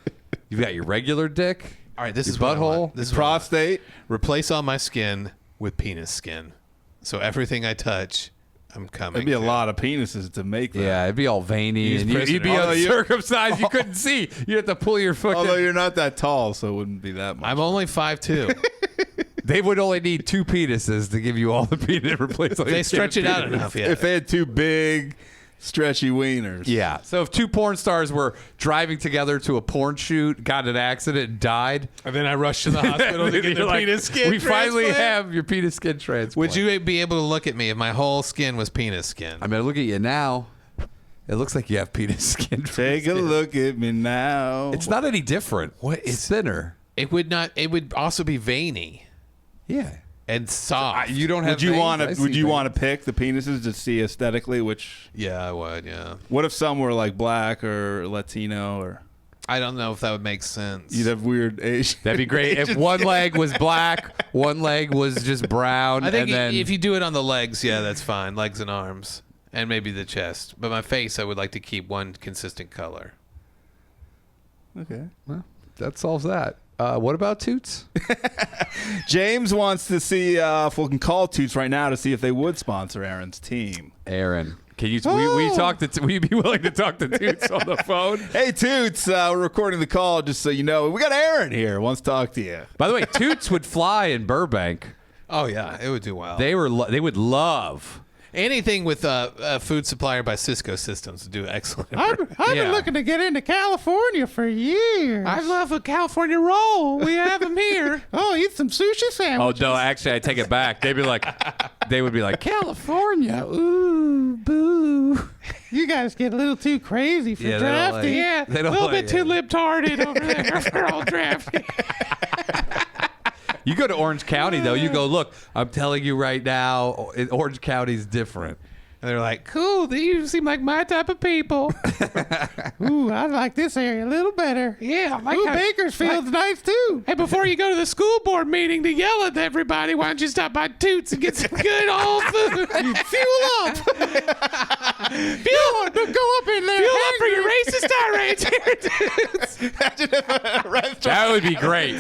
Speaker 3: You've got your regular dick.
Speaker 1: All right, this
Speaker 3: Your
Speaker 1: is what I
Speaker 3: butthole.
Speaker 1: want. This is what I want.
Speaker 2: Prostate.
Speaker 1: Replace all my skin with penis skin. So everything I touch, I'm coming.
Speaker 2: It'd be a
Speaker 1: to.
Speaker 2: lot of penises to make that.
Speaker 3: Yeah, it'd be all veiny,
Speaker 1: Use
Speaker 3: and you'd be
Speaker 1: prisoner.
Speaker 3: uncircumcised. You couldn't see. You have to pull your fucking.
Speaker 2: Although you're not that tall, so it wouldn't be that much.
Speaker 1: I'm only 5'2".
Speaker 3: They would only need 2 penises to give you all the penis replacement.
Speaker 1: They stretch it out enough. Yeah.
Speaker 2: If they had 2 big, stretchy wieners.
Speaker 3: Yeah. So if 2 porn stars were driving together to a porn shoot, got in an accident, and died,
Speaker 1: And then I rushed to the hospital to get
Speaker 3: you're
Speaker 1: their
Speaker 3: like,
Speaker 1: penis skin.
Speaker 3: we finally
Speaker 1: transplant.
Speaker 3: have your penis skin transplant.
Speaker 1: Would you be able to look at me if my whole skin was penis skin?
Speaker 3: I mean, look at you now. It looks like you have penis skin.
Speaker 2: Take a look at me now.
Speaker 3: It's not any different.
Speaker 1: What
Speaker 3: It's
Speaker 1: is-
Speaker 3: thinner.
Speaker 1: It would not. It would also be veiny
Speaker 3: Yeah.
Speaker 1: and soft.
Speaker 3: You don't have.
Speaker 2: Would you
Speaker 3: veins?
Speaker 2: want
Speaker 3: I
Speaker 2: to?
Speaker 3: see
Speaker 2: Would you
Speaker 3: veins.
Speaker 2: want to pick the penises to see aesthetically which?
Speaker 1: Yeah, I would. Yeah.
Speaker 2: What if some were like black or Latino or?
Speaker 1: I don't know if that would make sense.
Speaker 2: You'd have weird Asian.
Speaker 3: That'd be great if one leg was black, one leg was just brown,
Speaker 1: I think
Speaker 3: and then
Speaker 1: if you do it on the legs, yeah, that's fine. Legs and arms, and maybe the chest. But my face, I would like to keep one consistent color.
Speaker 2: Okay.
Speaker 3: well, that solves that. What about toots?
Speaker 2: James wants to see if we can call Toots right now to see if they would sponsor Aaron's team.
Speaker 3: Aaron, can you? We talk to. We'd be willing to talk to toots on the phone.
Speaker 2: Hey Toots, we're recording the call just so you know. We got Aaron here. Wants to talk to you.
Speaker 3: By the way, toots would fly in Burbank.
Speaker 1: Oh yeah, it would do well.
Speaker 3: They would love.
Speaker 1: Anything with a food supplier by Cisco Systems would do excellent.
Speaker 6: I've
Speaker 3: Yeah.
Speaker 6: been looking to get into California for years.
Speaker 1: I love a California roll. We have them here.
Speaker 6: Oh, eat some sushi
Speaker 3: Oh
Speaker 6: sandwiches.
Speaker 3: no, actually, I take it back. They would be like California. Ooh, boo.
Speaker 6: You guys get a little too crazy for
Speaker 3: Yeah, they don't
Speaker 6: drafting.
Speaker 3: like-
Speaker 1: Yeah,
Speaker 3: They
Speaker 1: a
Speaker 3: don't
Speaker 1: little
Speaker 3: like
Speaker 1: bit too
Speaker 3: it.
Speaker 1: libtarded over there for all drafting.
Speaker 3: You go to Orange County though. You go look. I'm telling you right now, Orange County's different.
Speaker 1: And they're like, cool, you seem like my type of people.
Speaker 6: Ooh, I like this area a little better.
Speaker 1: Yeah, I like
Speaker 6: Ooh,
Speaker 1: how-
Speaker 6: Bakersfield's nice too.
Speaker 1: Hey, before you go to the school board meeting to yell at everybody, why don't you stop by Toots and get some good old food?
Speaker 6: Fuel up.
Speaker 1: Fuel,
Speaker 6: Go up in there.
Speaker 1: fuel up for
Speaker 6: hangry.
Speaker 1: your racist tirades here, Toots.
Speaker 3: That would be great.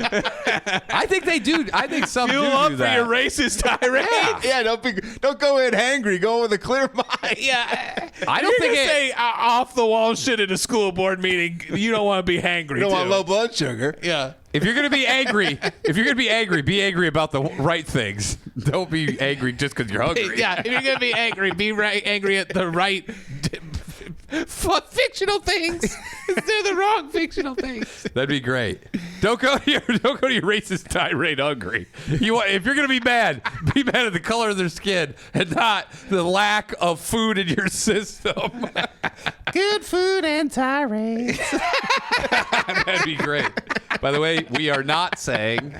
Speaker 3: I think they do. I think some
Speaker 1: Fuel
Speaker 3: do
Speaker 1: up
Speaker 3: do
Speaker 1: for
Speaker 3: that.
Speaker 1: your racist tirades.
Speaker 2: Yeah, don't go in hangry. Go with a clear mind.
Speaker 1: Yeah,
Speaker 3: I don't
Speaker 1: You're
Speaker 3: think
Speaker 1: gonna
Speaker 3: it-
Speaker 1: say off the wall shit at a school board meeting. You don't want to be hangry.
Speaker 2: You don't want
Speaker 1: too.
Speaker 2: low blood sugar.
Speaker 1: Yeah.
Speaker 3: If you're gonna be angry, be angry about the right things. Don't be angry just because you're hungry.
Speaker 1: Yeah, if you're gonna be angry, be angry at the right fictional things instead of the wrong fictional things.
Speaker 3: That'd be great. Don't go to your racist tirade hungry. If you're gonna be mad at the color of their skin and not the lack of food in your system.
Speaker 6: Good food and tirades.
Speaker 3: That'd be great. By the way, we are not saying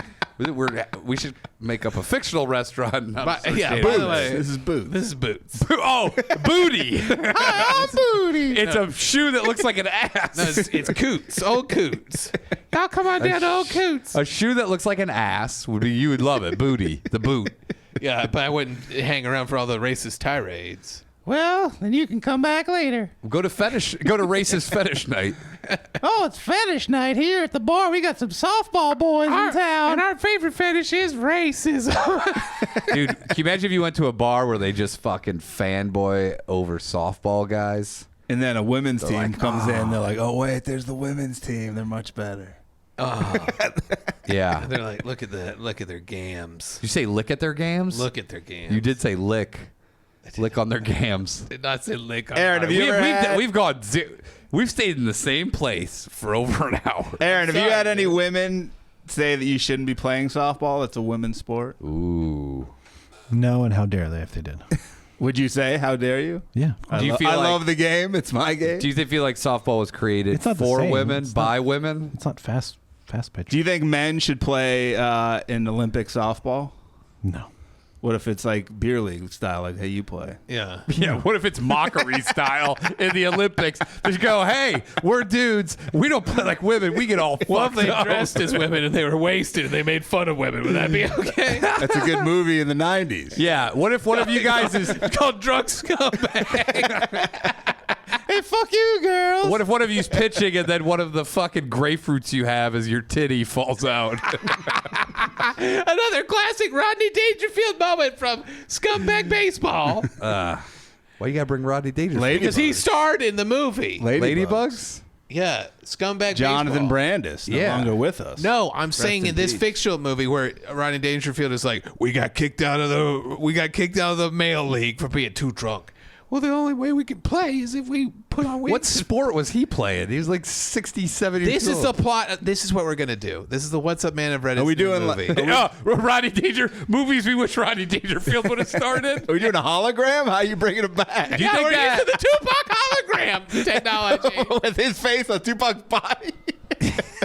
Speaker 3: we should make up a fictional restaurant. Not
Speaker 1: Yeah,
Speaker 3: associated
Speaker 1: by
Speaker 3: with
Speaker 1: the way,
Speaker 2: This is Boots.
Speaker 1: this is Boots.
Speaker 3: Oh, booty!
Speaker 6: I'm booty.
Speaker 3: It's a shoe that looks like an ass.
Speaker 1: No, it's Coots, old Coots. Y'all come on down to old Coots.
Speaker 3: A shoe that looks like an ass would be. You would love it. Booty, the boot.
Speaker 1: Yeah, but I wouldn't hang around for all the racist tirades.
Speaker 6: Well, then you can come back later.
Speaker 3: Go to racist fetish night.
Speaker 6: Oh, it's fetish night here at the bar. We got some softball boys in town.
Speaker 1: And our favorite fetish is racism.
Speaker 3: Dude, can you imagine if you went to a bar where they just fucking fanboy over softball guys?
Speaker 2: And then a women's team
Speaker 3: like,
Speaker 2: comes in. They're like, oh, wait, there's the women's team. They're much better.
Speaker 3: Yeah.
Speaker 1: They're like, look at their gams.
Speaker 3: You say lick at their gams?
Speaker 1: Look at their gams.
Speaker 3: You did say lick. Lick on their gams.
Speaker 1: Did not say lick on
Speaker 2: Aaron,
Speaker 1: our-
Speaker 2: have you ever had-
Speaker 3: We've stayed in the same place for over an hour.
Speaker 2: Aaron, have you
Speaker 1: Sorry,
Speaker 2: had any
Speaker 1: dude.
Speaker 2: women say that you shouldn't be playing softball? It's a women's sport.
Speaker 3: Ooh.
Speaker 4: No, and how dare they if they did?
Speaker 2: Would you say, how dare you?
Speaker 4: Yeah.
Speaker 3: Do you feel
Speaker 2: I
Speaker 3: like-
Speaker 2: love the game. It's my game.
Speaker 3: Do you feel like softball was created
Speaker 4: It's not the
Speaker 3: for
Speaker 4: same.
Speaker 3: women,
Speaker 4: It's
Speaker 3: by
Speaker 4: not-
Speaker 3: women?
Speaker 4: It's not fast pitch.
Speaker 2: Do you think men should play in Olympic softball?
Speaker 4: No.
Speaker 2: What if it's like beer league style, like, hey, you play?
Speaker 1: Yeah.
Speaker 3: Yeah, what if it's mockery style in the Olympics? Just go, hey, we're dudes. We don't play like women. We get all
Speaker 1: Well, if
Speaker 3: fucked
Speaker 1: they
Speaker 3: up.
Speaker 1: dressed as women and they were wasted and they made fun of women, would that be okay?
Speaker 2: That's a good movie in the 90s.
Speaker 3: Yeah, what if one of you guys is...
Speaker 1: It's called Drunk Scumbag.
Speaker 6: Hey, fuck you, girls.
Speaker 3: What if one of you's pitching and then one of the fucking grapefruits you have as your titty falls out?
Speaker 1: Another classic Rodney Dangerfield moment from Scumbag Baseball.
Speaker 3: Why you gotta bring Rodney Dangerfield?
Speaker 1: Because he starred in the movie.
Speaker 3: Ladybugs?
Speaker 1: Yeah, scumbag
Speaker 2: Jonathan
Speaker 1: baseball.
Speaker 2: Brandis, no
Speaker 3: Yeah.
Speaker 2: longer with us.
Speaker 1: No, I'm saying in this
Speaker 2: peace.
Speaker 1: fictional movie where Rodney Dangerfield is like, we got kicked out of the male league for being too drunk. Well, the only way we can play is if we put on wigs.
Speaker 3: What sport was he playing? He was like 67 years
Speaker 1: This
Speaker 3: old.
Speaker 1: is the plot. This is what we're gonna do. This is the What's Up Man of Reddit
Speaker 2: Are we doing
Speaker 1: movie.
Speaker 3: Rodney movies we wish Rodney Dangerfield would have started.
Speaker 2: Are we doing a hologram? How are you bringing it back?
Speaker 3: Do you think
Speaker 1: we're
Speaker 3: that?
Speaker 1: using the Tupac hologram technology.
Speaker 2: With his face on Tupac's body.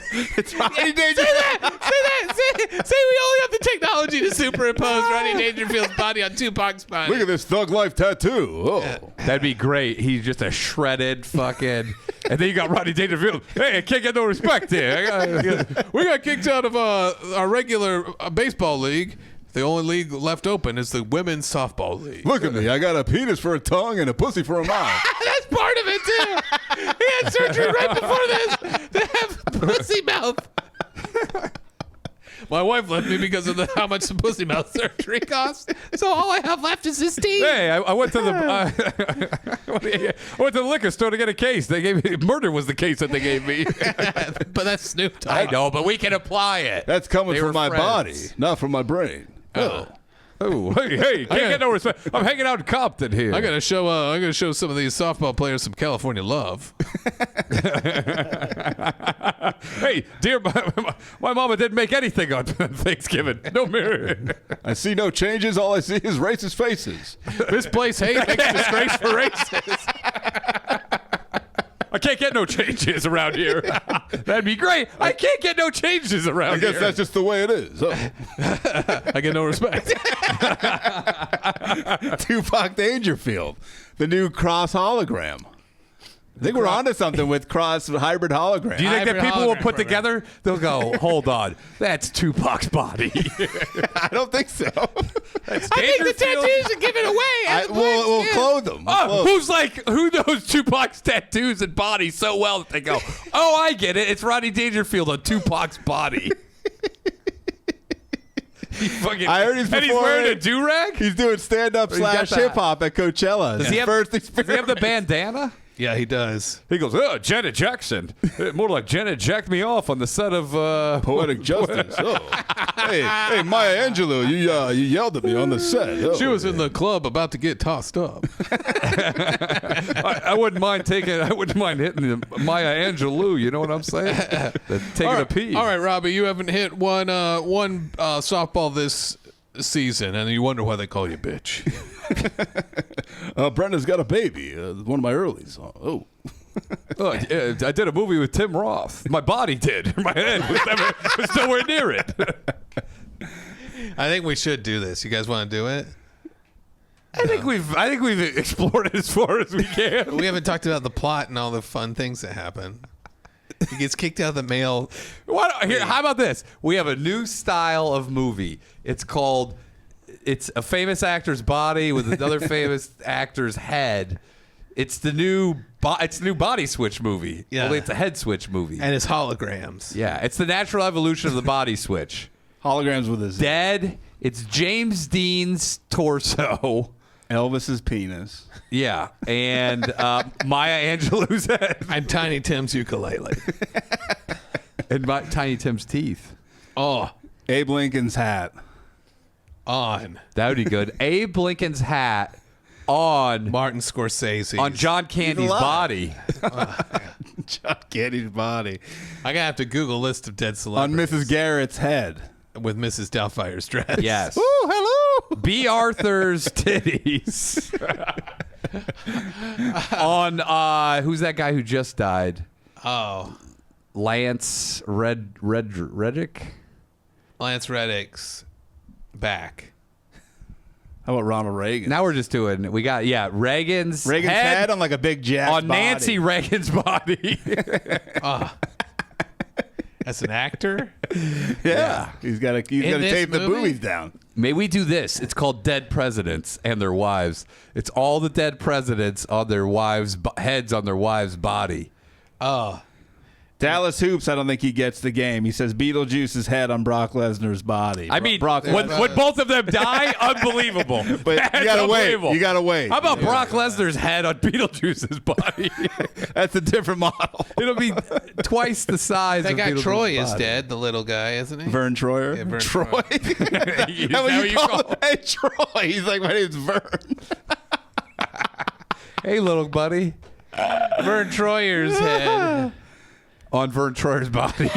Speaker 2: It's Rodney Dangerfield.
Speaker 1: Say that. Say we only have the technology to superimpose Rodney Dangerfield's body on Tupac's body.
Speaker 2: Look at this thug life tattoo. Oh.
Speaker 3: That'd be great. He's just a shredded fucking. And then you got Rodney Dangerfield. Hey, I can't get no respect here.
Speaker 1: We got kicked out of our regular baseball league. The only league left open is the women's softball league.
Speaker 2: Look at me. I got a penis for a tongue and a pussy for a mouth.
Speaker 1: That's part of it too. He had surgery right before this to have pussy mouth. My wife left me because of how much the pussy mouth surgery cost. So all I have left is his teeth.
Speaker 3: Hey, I went to the I went to the liquor store to get a case. They gave me murder was the case that they gave me.
Speaker 1: But that's Snoop Dogg.
Speaker 3: I know, but we can apply it.
Speaker 2: That's coming
Speaker 3: They
Speaker 2: from
Speaker 3: were
Speaker 2: my
Speaker 3: friends.
Speaker 2: body, not from my brain.
Speaker 3: Oh, hey, can't get no respect. I'm hanging out in Compton here.
Speaker 1: I gotta show some of these softball players some California love.
Speaker 3: Hey, dear, my mama didn't make anything on Thanksgiving. No mirror.
Speaker 2: I see no changes. All I see is racist faces.
Speaker 1: This place, hey, makes a disgrace for races.
Speaker 3: I can't get no changes around here. That'd be great. I can't get no changes around
Speaker 2: I guess
Speaker 3: here.
Speaker 2: that's just the way it is. Oh.
Speaker 1: I get no respect.
Speaker 2: Tupac Dangerfield, the new cross hologram. I think we're onto something with cross hybrid hologram.
Speaker 3: Do you think that
Speaker 1: Hybrid
Speaker 3: people will
Speaker 1: hologram
Speaker 3: put
Speaker 1: program.
Speaker 3: together? They'll go, hold on, that's Tupac's body.
Speaker 2: I don't think so.
Speaker 3: That's
Speaker 1: I think the
Speaker 3: Dangerfield.
Speaker 1: tattoos are giving away.
Speaker 2: We'll clothe them. We'll clothe
Speaker 3: Who knows Tupac's tattoos and body so well that they go, oh, I get it. It's Rodney Dangerfield on Tupac's body.
Speaker 2: I heard he's
Speaker 3: and he's wearing a
Speaker 2: performing-
Speaker 3: do-rag?
Speaker 2: He's doing stand-up
Speaker 3: He's got
Speaker 2: /
Speaker 3: that.
Speaker 2: hip-hop at Coachella.
Speaker 3: Does he have
Speaker 2: First
Speaker 3: does he have the bandana?
Speaker 1: Yeah, he does.
Speaker 3: He goes, oh, Janet Jackson. More like Janet jacked me off on the set of...
Speaker 2: Poetic justice. Oh. Hey, Maya Angelou, you yelled at me on the set. Oh,
Speaker 1: She was in the club about to get tossed up.
Speaker 3: I wouldn't mind hitting the Maya Angelou, you know what I'm saying? Taking a pee.
Speaker 1: All right, Robbie, you haven't hit one softball this season, and you wonder why they call you bitch.
Speaker 2: Brenda's got a baby. One of my earlies. Oh.
Speaker 3: Oh, yeah, I did a movie with Tim Roth. My body did. My head was nowhere near it.
Speaker 1: I think we should do this. You guys want to do it?
Speaker 3: I think we've explored it as far as we can.
Speaker 1: We haven't talked about the plot and all the fun things that happen. He gets kicked out of the mail.
Speaker 3: How about this? We have a new style of movie. It's a famous actor's body with another famous actor's head. It's the new body switch movie.
Speaker 1: Yeah.
Speaker 3: Only it's a head switch movie.
Speaker 1: And his holograms.
Speaker 3: Yeah, it's the natural evolution of the body switch.
Speaker 2: Holograms with his
Speaker 3: Dead. It's James Dean's torso.
Speaker 2: Elvis's penis.
Speaker 3: Yeah, and Maya Angelou's head.
Speaker 1: And Tiny Tim's ukulele.
Speaker 3: And Tiny Tim's teeth.
Speaker 1: Oh,
Speaker 2: Abe Lincoln's hat.
Speaker 1: on
Speaker 3: That would be good. Abe Lincoln's hat on
Speaker 1: Martin Scorsese.
Speaker 3: on John Candy's
Speaker 2: alive.
Speaker 3: body.
Speaker 2: John Candy's body.
Speaker 1: I gotta have to Google list of dead
Speaker 2: On
Speaker 1: celebrities.
Speaker 2: Mrs. Garrett's head.
Speaker 1: With Mrs. Doubtfire's dress.
Speaker 3: Yes.
Speaker 2: Ooh, hello.
Speaker 3: B. Arthur's titties. On who's that guy who just died?
Speaker 1: Oh,
Speaker 3: Lance Reddick.
Speaker 1: Lance Reddick's back.
Speaker 2: How about Ronald Reagan?
Speaker 3: Now we're just doing. Reagan's
Speaker 2: head on like a big jack
Speaker 3: on Nancy Reagan's body.
Speaker 1: As an actor?
Speaker 2: Yeah. He's got to
Speaker 1: this
Speaker 2: tape the
Speaker 1: movie?
Speaker 2: boobies down.
Speaker 3: May we do this? It's called Dead Presidents and Their Wives. It's all the dead presidents on their wives' heads on their wives' body.
Speaker 1: Oh.
Speaker 2: Dallas Hoops, I don't think he gets the game. He says Beetlejuice's head on Brock Lesnar's body.
Speaker 3: I mean,
Speaker 2: Brock
Speaker 3: when both of them die, unbelievable.
Speaker 2: But
Speaker 3: That's
Speaker 2: you gotta wait.
Speaker 3: unbelievable.
Speaker 2: You gotta wait.
Speaker 3: How about Brock Lesnar's head on Beetlejuice's body?
Speaker 2: That's a different model.
Speaker 3: It'll be twice the size.
Speaker 1: That
Speaker 3: of
Speaker 1: guy
Speaker 3: Beetlejuice's
Speaker 1: Troy is
Speaker 3: body.
Speaker 1: dead, the little guy, isn't he?
Speaker 2: Vern Troyer.
Speaker 1: Yeah, Vern
Speaker 2: Troy.
Speaker 1: Troyer.
Speaker 3: Is
Speaker 2: How
Speaker 3: that
Speaker 2: would
Speaker 3: what
Speaker 2: you call him? Hey, Troy. He's like, my name's Vern.
Speaker 3: Hey, little buddy.
Speaker 1: Vern Troyer's head.
Speaker 3: On Vern Troyer's body.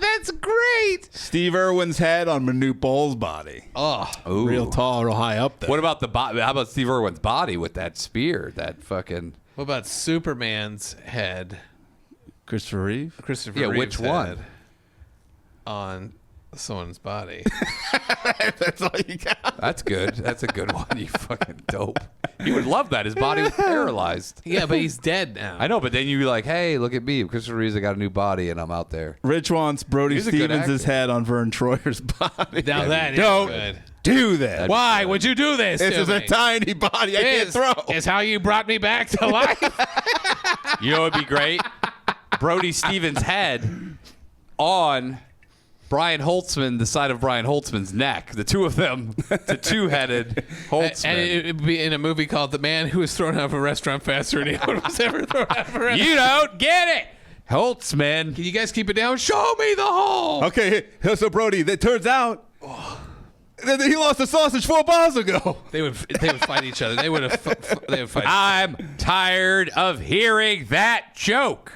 Speaker 1: That's great.
Speaker 2: Steve Irwin's head on Manute Bowles' body.
Speaker 1: Oh,
Speaker 3: Ooh.
Speaker 2: Real tall, real high up there.
Speaker 3: What about the body? How about Steve Irwin's body with that spear? That fucking.
Speaker 1: what about Superman's head?
Speaker 2: Christopher Reeve?
Speaker 1: Christopher
Speaker 3: Yeah,
Speaker 1: Reeve's
Speaker 3: which one?
Speaker 1: head on someone's body.
Speaker 2: That's all you got.
Speaker 3: That's good. That's a good one. You fucking dope. You would love that. His body was paralyzed.
Speaker 1: Yeah, but he's dead now.
Speaker 3: I know, but then you'd be like, hey, look at me. Christopher Reeves, I got a new body and I'm out there.
Speaker 2: Rich wants Brody
Speaker 3: He's a good
Speaker 2: Stevens'
Speaker 3: actor.
Speaker 2: head on Vern Troyer's body.
Speaker 1: Now that is
Speaker 2: Don't
Speaker 1: good.
Speaker 2: do that.
Speaker 1: Why would you do this?
Speaker 2: This
Speaker 1: to
Speaker 2: is a
Speaker 1: me?
Speaker 2: tiny body I can't throw.
Speaker 1: Is how you brought me back to life.
Speaker 3: You know what would be great? Brody Stevens' head on Brian Holtzman, the side of Brian Holtzman's neck. The two of them, the two-headed Holtzman.
Speaker 1: And it would be in a movie called The Man Who Was Thrown Out of a Restaurant Faster Than Anyone Was Ever Thrown Out of a Restaurant.
Speaker 3: You don't get it. Holtzman.
Speaker 1: Can you guys keep it down? Show me the hole.
Speaker 2: Okay, so Brody, it turns out that he lost a sausage 4 bars ago.
Speaker 1: They would fight each other. They would fight.
Speaker 3: I'm tired of hearing that joke.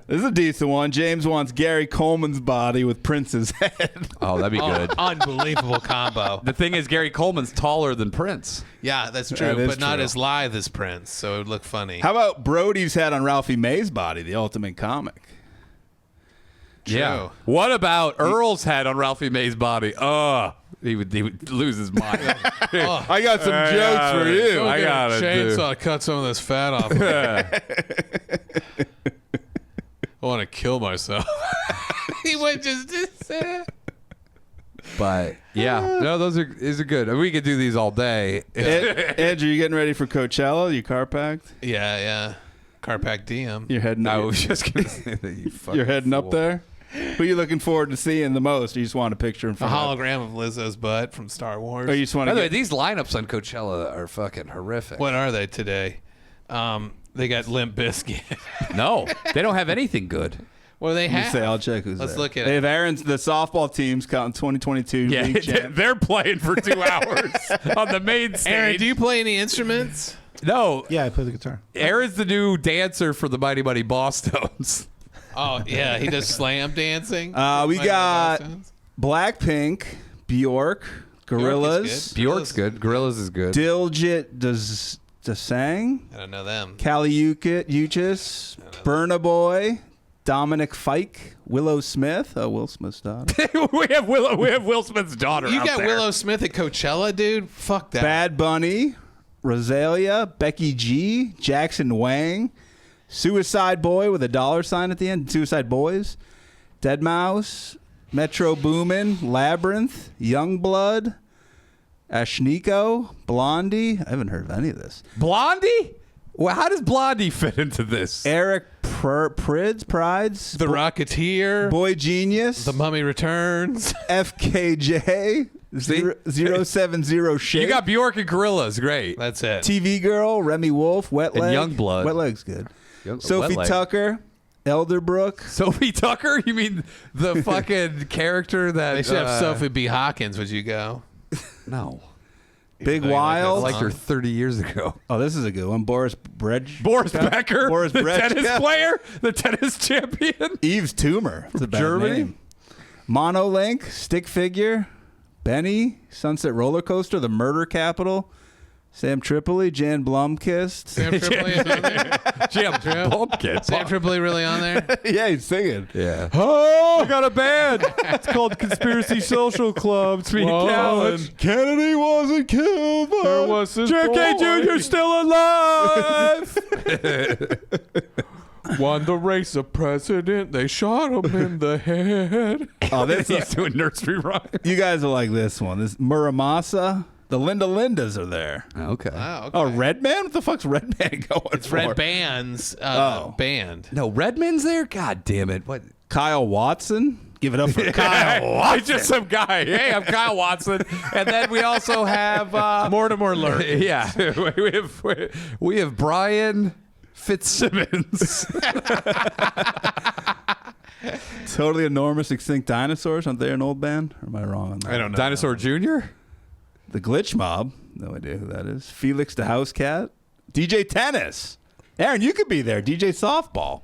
Speaker 2: This is a decent one. James wants Gary Coleman's body with Prince's head.
Speaker 3: Oh, that'd be good.
Speaker 1: Unbelievable combo.
Speaker 3: The thing is, Gary Coleman's taller than Prince.
Speaker 1: Yeah, that's true,
Speaker 2: That is
Speaker 1: but not
Speaker 2: true.
Speaker 1: as lithe as Prince, so it would look funny.
Speaker 2: How about Brody's head on Ralphie May's body, the ultimate comic?
Speaker 3: Yeah. What about Earl's head on Ralphie May's body? He would lose his mind.
Speaker 2: I got some jokes for you.
Speaker 1: Go
Speaker 3: I
Speaker 1: get
Speaker 3: got
Speaker 1: a
Speaker 3: it,
Speaker 1: chainsaw to cut some of this fat off. I want to kill myself. He would just say that.
Speaker 3: But yeah, no, these are good. We could do these all day.
Speaker 2: Andrew, you getting ready for Coachella? You car packed?
Speaker 1: Yeah. Carpac Diem.
Speaker 2: You're heading.
Speaker 3: I was just gonna say that you fucking
Speaker 2: You're heading up
Speaker 3: fool.
Speaker 2: there. Who are you looking forward to seeing the most? Or you just want a picture in
Speaker 1: A
Speaker 2: front of?
Speaker 1: hologram of Lizzo's butt from Star Wars.
Speaker 2: Or you just want
Speaker 3: By
Speaker 2: to
Speaker 3: the way,
Speaker 2: get?
Speaker 3: these lineups on Coachella are fucking horrific.
Speaker 1: What are they today? They got Limp Bizkit.
Speaker 3: No, they don't have anything good.
Speaker 1: What do they
Speaker 2: You
Speaker 1: have?
Speaker 2: say I'll check who's
Speaker 1: Let's
Speaker 2: there.
Speaker 1: look at
Speaker 2: They
Speaker 1: it.
Speaker 2: have Aaron's the softball team's counting 2022 league champ.
Speaker 3: they're playing for 2 hours on the main stage.
Speaker 1: Aaron, do you play any instruments?
Speaker 3: No,
Speaker 4: Yeah, I play the guitar.
Speaker 3: Aaron's the new dancer for the Mighty Mighty Bosstones.
Speaker 1: Oh, yeah. He does slam dancing.
Speaker 2: We got Blackpink, Bjork, Gorillaz,
Speaker 3: Bjork's good. Gorillas is good.
Speaker 2: Diljit Dasang,
Speaker 1: I don't know them.
Speaker 2: Kali Uchis, Burna Boy, Dominic Fike, Willow Smith. Oh, Will Smith's daughter.
Speaker 3: we have Will Smith's daughter.
Speaker 1: You
Speaker 3: out
Speaker 1: got
Speaker 3: there.
Speaker 1: Willow Smith at Coachella, dude? Fuck that.
Speaker 2: Bad Bunny, Rosalia, Becky G, Jackson Wang, Suicide Boy with a $sign at the end, Suicide Boys, Deadmau5, Metro Boomin, Labyrinth, Youngblood, Ashniko, Blondie. I haven't heard of any of this.
Speaker 3: Blondie? Well, how does Blondie fit into this?
Speaker 2: Eric Prides,
Speaker 1: The Rocketeer.
Speaker 2: Boy Genius,
Speaker 1: The Mummy Returns.
Speaker 2: FKJ, 070 Shake,
Speaker 3: You got Bjork and Gorillas. Great.
Speaker 1: That's it.
Speaker 2: TV Girl, Remy Wolf, Wet
Speaker 3: And
Speaker 2: Leg,
Speaker 3: Youngblood.
Speaker 2: Wet Leg's good.
Speaker 3: Wet
Speaker 2: Sophie
Speaker 3: Leg.
Speaker 2: Tucker, Elderbrook,
Speaker 3: Sophie Tucker? You mean the fucking character that...
Speaker 1: They should have Sophie B. Hawkins. Would you go?
Speaker 3: No.
Speaker 2: Big
Speaker 1: Like that
Speaker 3: I
Speaker 2: Wild.
Speaker 3: liked her 30 years ago.
Speaker 2: Oh, this is a good one. Boris Becker,
Speaker 3: Boris the
Speaker 2: Brejcha.
Speaker 3: tennis player, the tennis champion.
Speaker 2: Eve's Tumor. It's a bad
Speaker 3: Germany.
Speaker 2: name. Monolink, Stick Figure, Benny, Sunset Roller Coaster, The Murder Capital, Sam Tripoli, Jan Blomkist.
Speaker 1: Sam Tripoli is on there?
Speaker 3: Jim Bumpkin.
Speaker 1: Sam Tripoli really on there?
Speaker 2: Yeah, he's singing.
Speaker 3: Yeah.
Speaker 2: Oh,
Speaker 3: I got a band. It's called Conspiracy Social Club. It's me and Callan.
Speaker 2: Kennedy wasn't killed. There
Speaker 1: was this
Speaker 3: JFK Jr. still alive.
Speaker 1: Won the race of president. They shot him in the head.
Speaker 2: Oh, this
Speaker 3: He's doing nursery rhyme.
Speaker 2: you guys will like this one. This Muramasa, The Linda Lindas are there.
Speaker 3: Okay.
Speaker 1: Oh, okay.
Speaker 2: Oh, Redman? What the fuck's Redman going
Speaker 1: It's
Speaker 2: for?
Speaker 1: Red Band's
Speaker 2: Oh.
Speaker 1: band.
Speaker 3: No, Redman's there? God damn it. What?
Speaker 2: Kyle Watson? Give it up for Kyle Watson.
Speaker 3: Just some guy. Hey, I'm Kyle Watson. And then we also have
Speaker 1: Mortimer Lurk.
Speaker 3: yeah, we have Brian Fitzsimmons.
Speaker 2: Totally Enormous Extinct Dinosaurs. Aren't they an old band? Or am I wrong on that?
Speaker 1: I don't know.
Speaker 3: Dinosaur Jr.?
Speaker 2: The Glitch Mob. No idea who that is. Felix the House Cat. DJ Tennis. Aaron, you could be there. DJ Softball.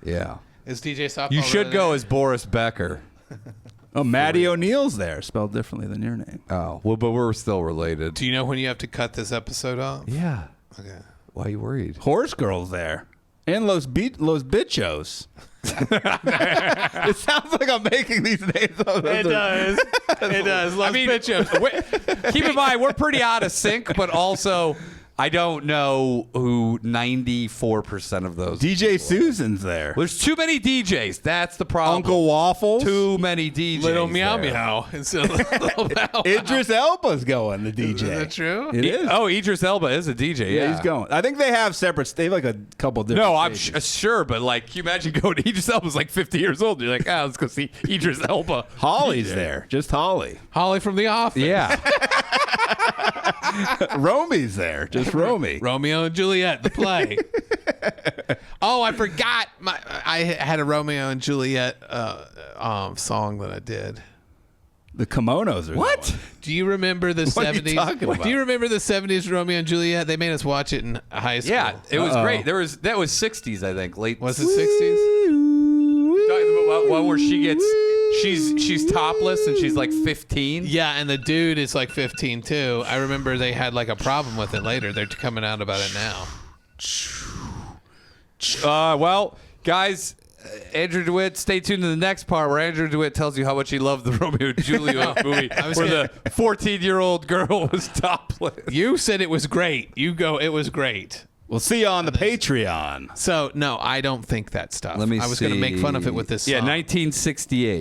Speaker 3: Yeah.
Speaker 1: Is DJ Softball?
Speaker 3: You should
Speaker 1: really
Speaker 3: go
Speaker 1: there?
Speaker 3: as Boris Becker.
Speaker 2: Oh, Maddie O'Neill's there. Spelled differently than your name.
Speaker 3: Oh, well, but we're still related.
Speaker 1: Do you know when you have to cut this episode off?
Speaker 3: Yeah.
Speaker 1: Okay.
Speaker 2: Why are you worried? Horse Girl's there. And Los Bichos. It sounds like I'm making these names up.
Speaker 1: It does. It does. Los Bichos.
Speaker 3: Keep in mind, we're pretty out of sync, but also I don't know who 94% of those.
Speaker 2: DJ Susan's there.
Speaker 3: There's too many DJs. That's the problem.
Speaker 2: Uncle Waffles.
Speaker 3: Too many DJs.
Speaker 1: Little Meow
Speaker 3: there.
Speaker 1: Meow. Instead of Little Bow.
Speaker 2: Idris Elba's going, the DJ.
Speaker 1: Is that true?
Speaker 2: It is.
Speaker 3: Oh, Idris Elba is a DJ.
Speaker 2: Yeah, he's going. I think they have separate. They have like a couple different.
Speaker 3: No, I'm
Speaker 2: stages.
Speaker 3: sure, but like, can you imagine going to Idris Elba's like 50 years old? You're like, let's go see Idris Elba.
Speaker 2: Holly's there. Just Holly.
Speaker 1: Holly from The Office.
Speaker 3: Yeah.
Speaker 2: Romy's there. Just Romy.
Speaker 1: Romeo and Juliet, the play. Oh, I forgot. I had a Romeo and Juliet song that I did.
Speaker 2: The kimonos are
Speaker 3: What?
Speaker 2: going.
Speaker 1: Do you remember the
Speaker 2: What are you
Speaker 1: 70s?
Speaker 2: talking about?
Speaker 1: Do you remember the 70s Romeo and Juliet? They made us watch it in high school.
Speaker 3: Yeah, it was
Speaker 2: Uh-oh.
Speaker 3: great. That was 60s, I think. Late.
Speaker 1: Was it 60s?
Speaker 3: Talking about one where she's topless and she's like 15.
Speaker 1: Yeah, and the dude is like 15 too. I remember they had like a problem with it later. They're coming out about it now.
Speaker 3: Well, guys, Andrew DeWitt, stay tuned to the next part where Andrew DeWitt tells you how much he loved the Romeo and Juliet movie where the 14-year-old girl was topless.
Speaker 1: You said it was great. You go, it was great.
Speaker 2: We'll see you on the Patreon.
Speaker 1: So, no, I don't think that stuff.
Speaker 3: Let me
Speaker 1: I was going to make fun of
Speaker 3: see.
Speaker 1: it with this
Speaker 3: Yeah,
Speaker 1: song.
Speaker 3: 1968.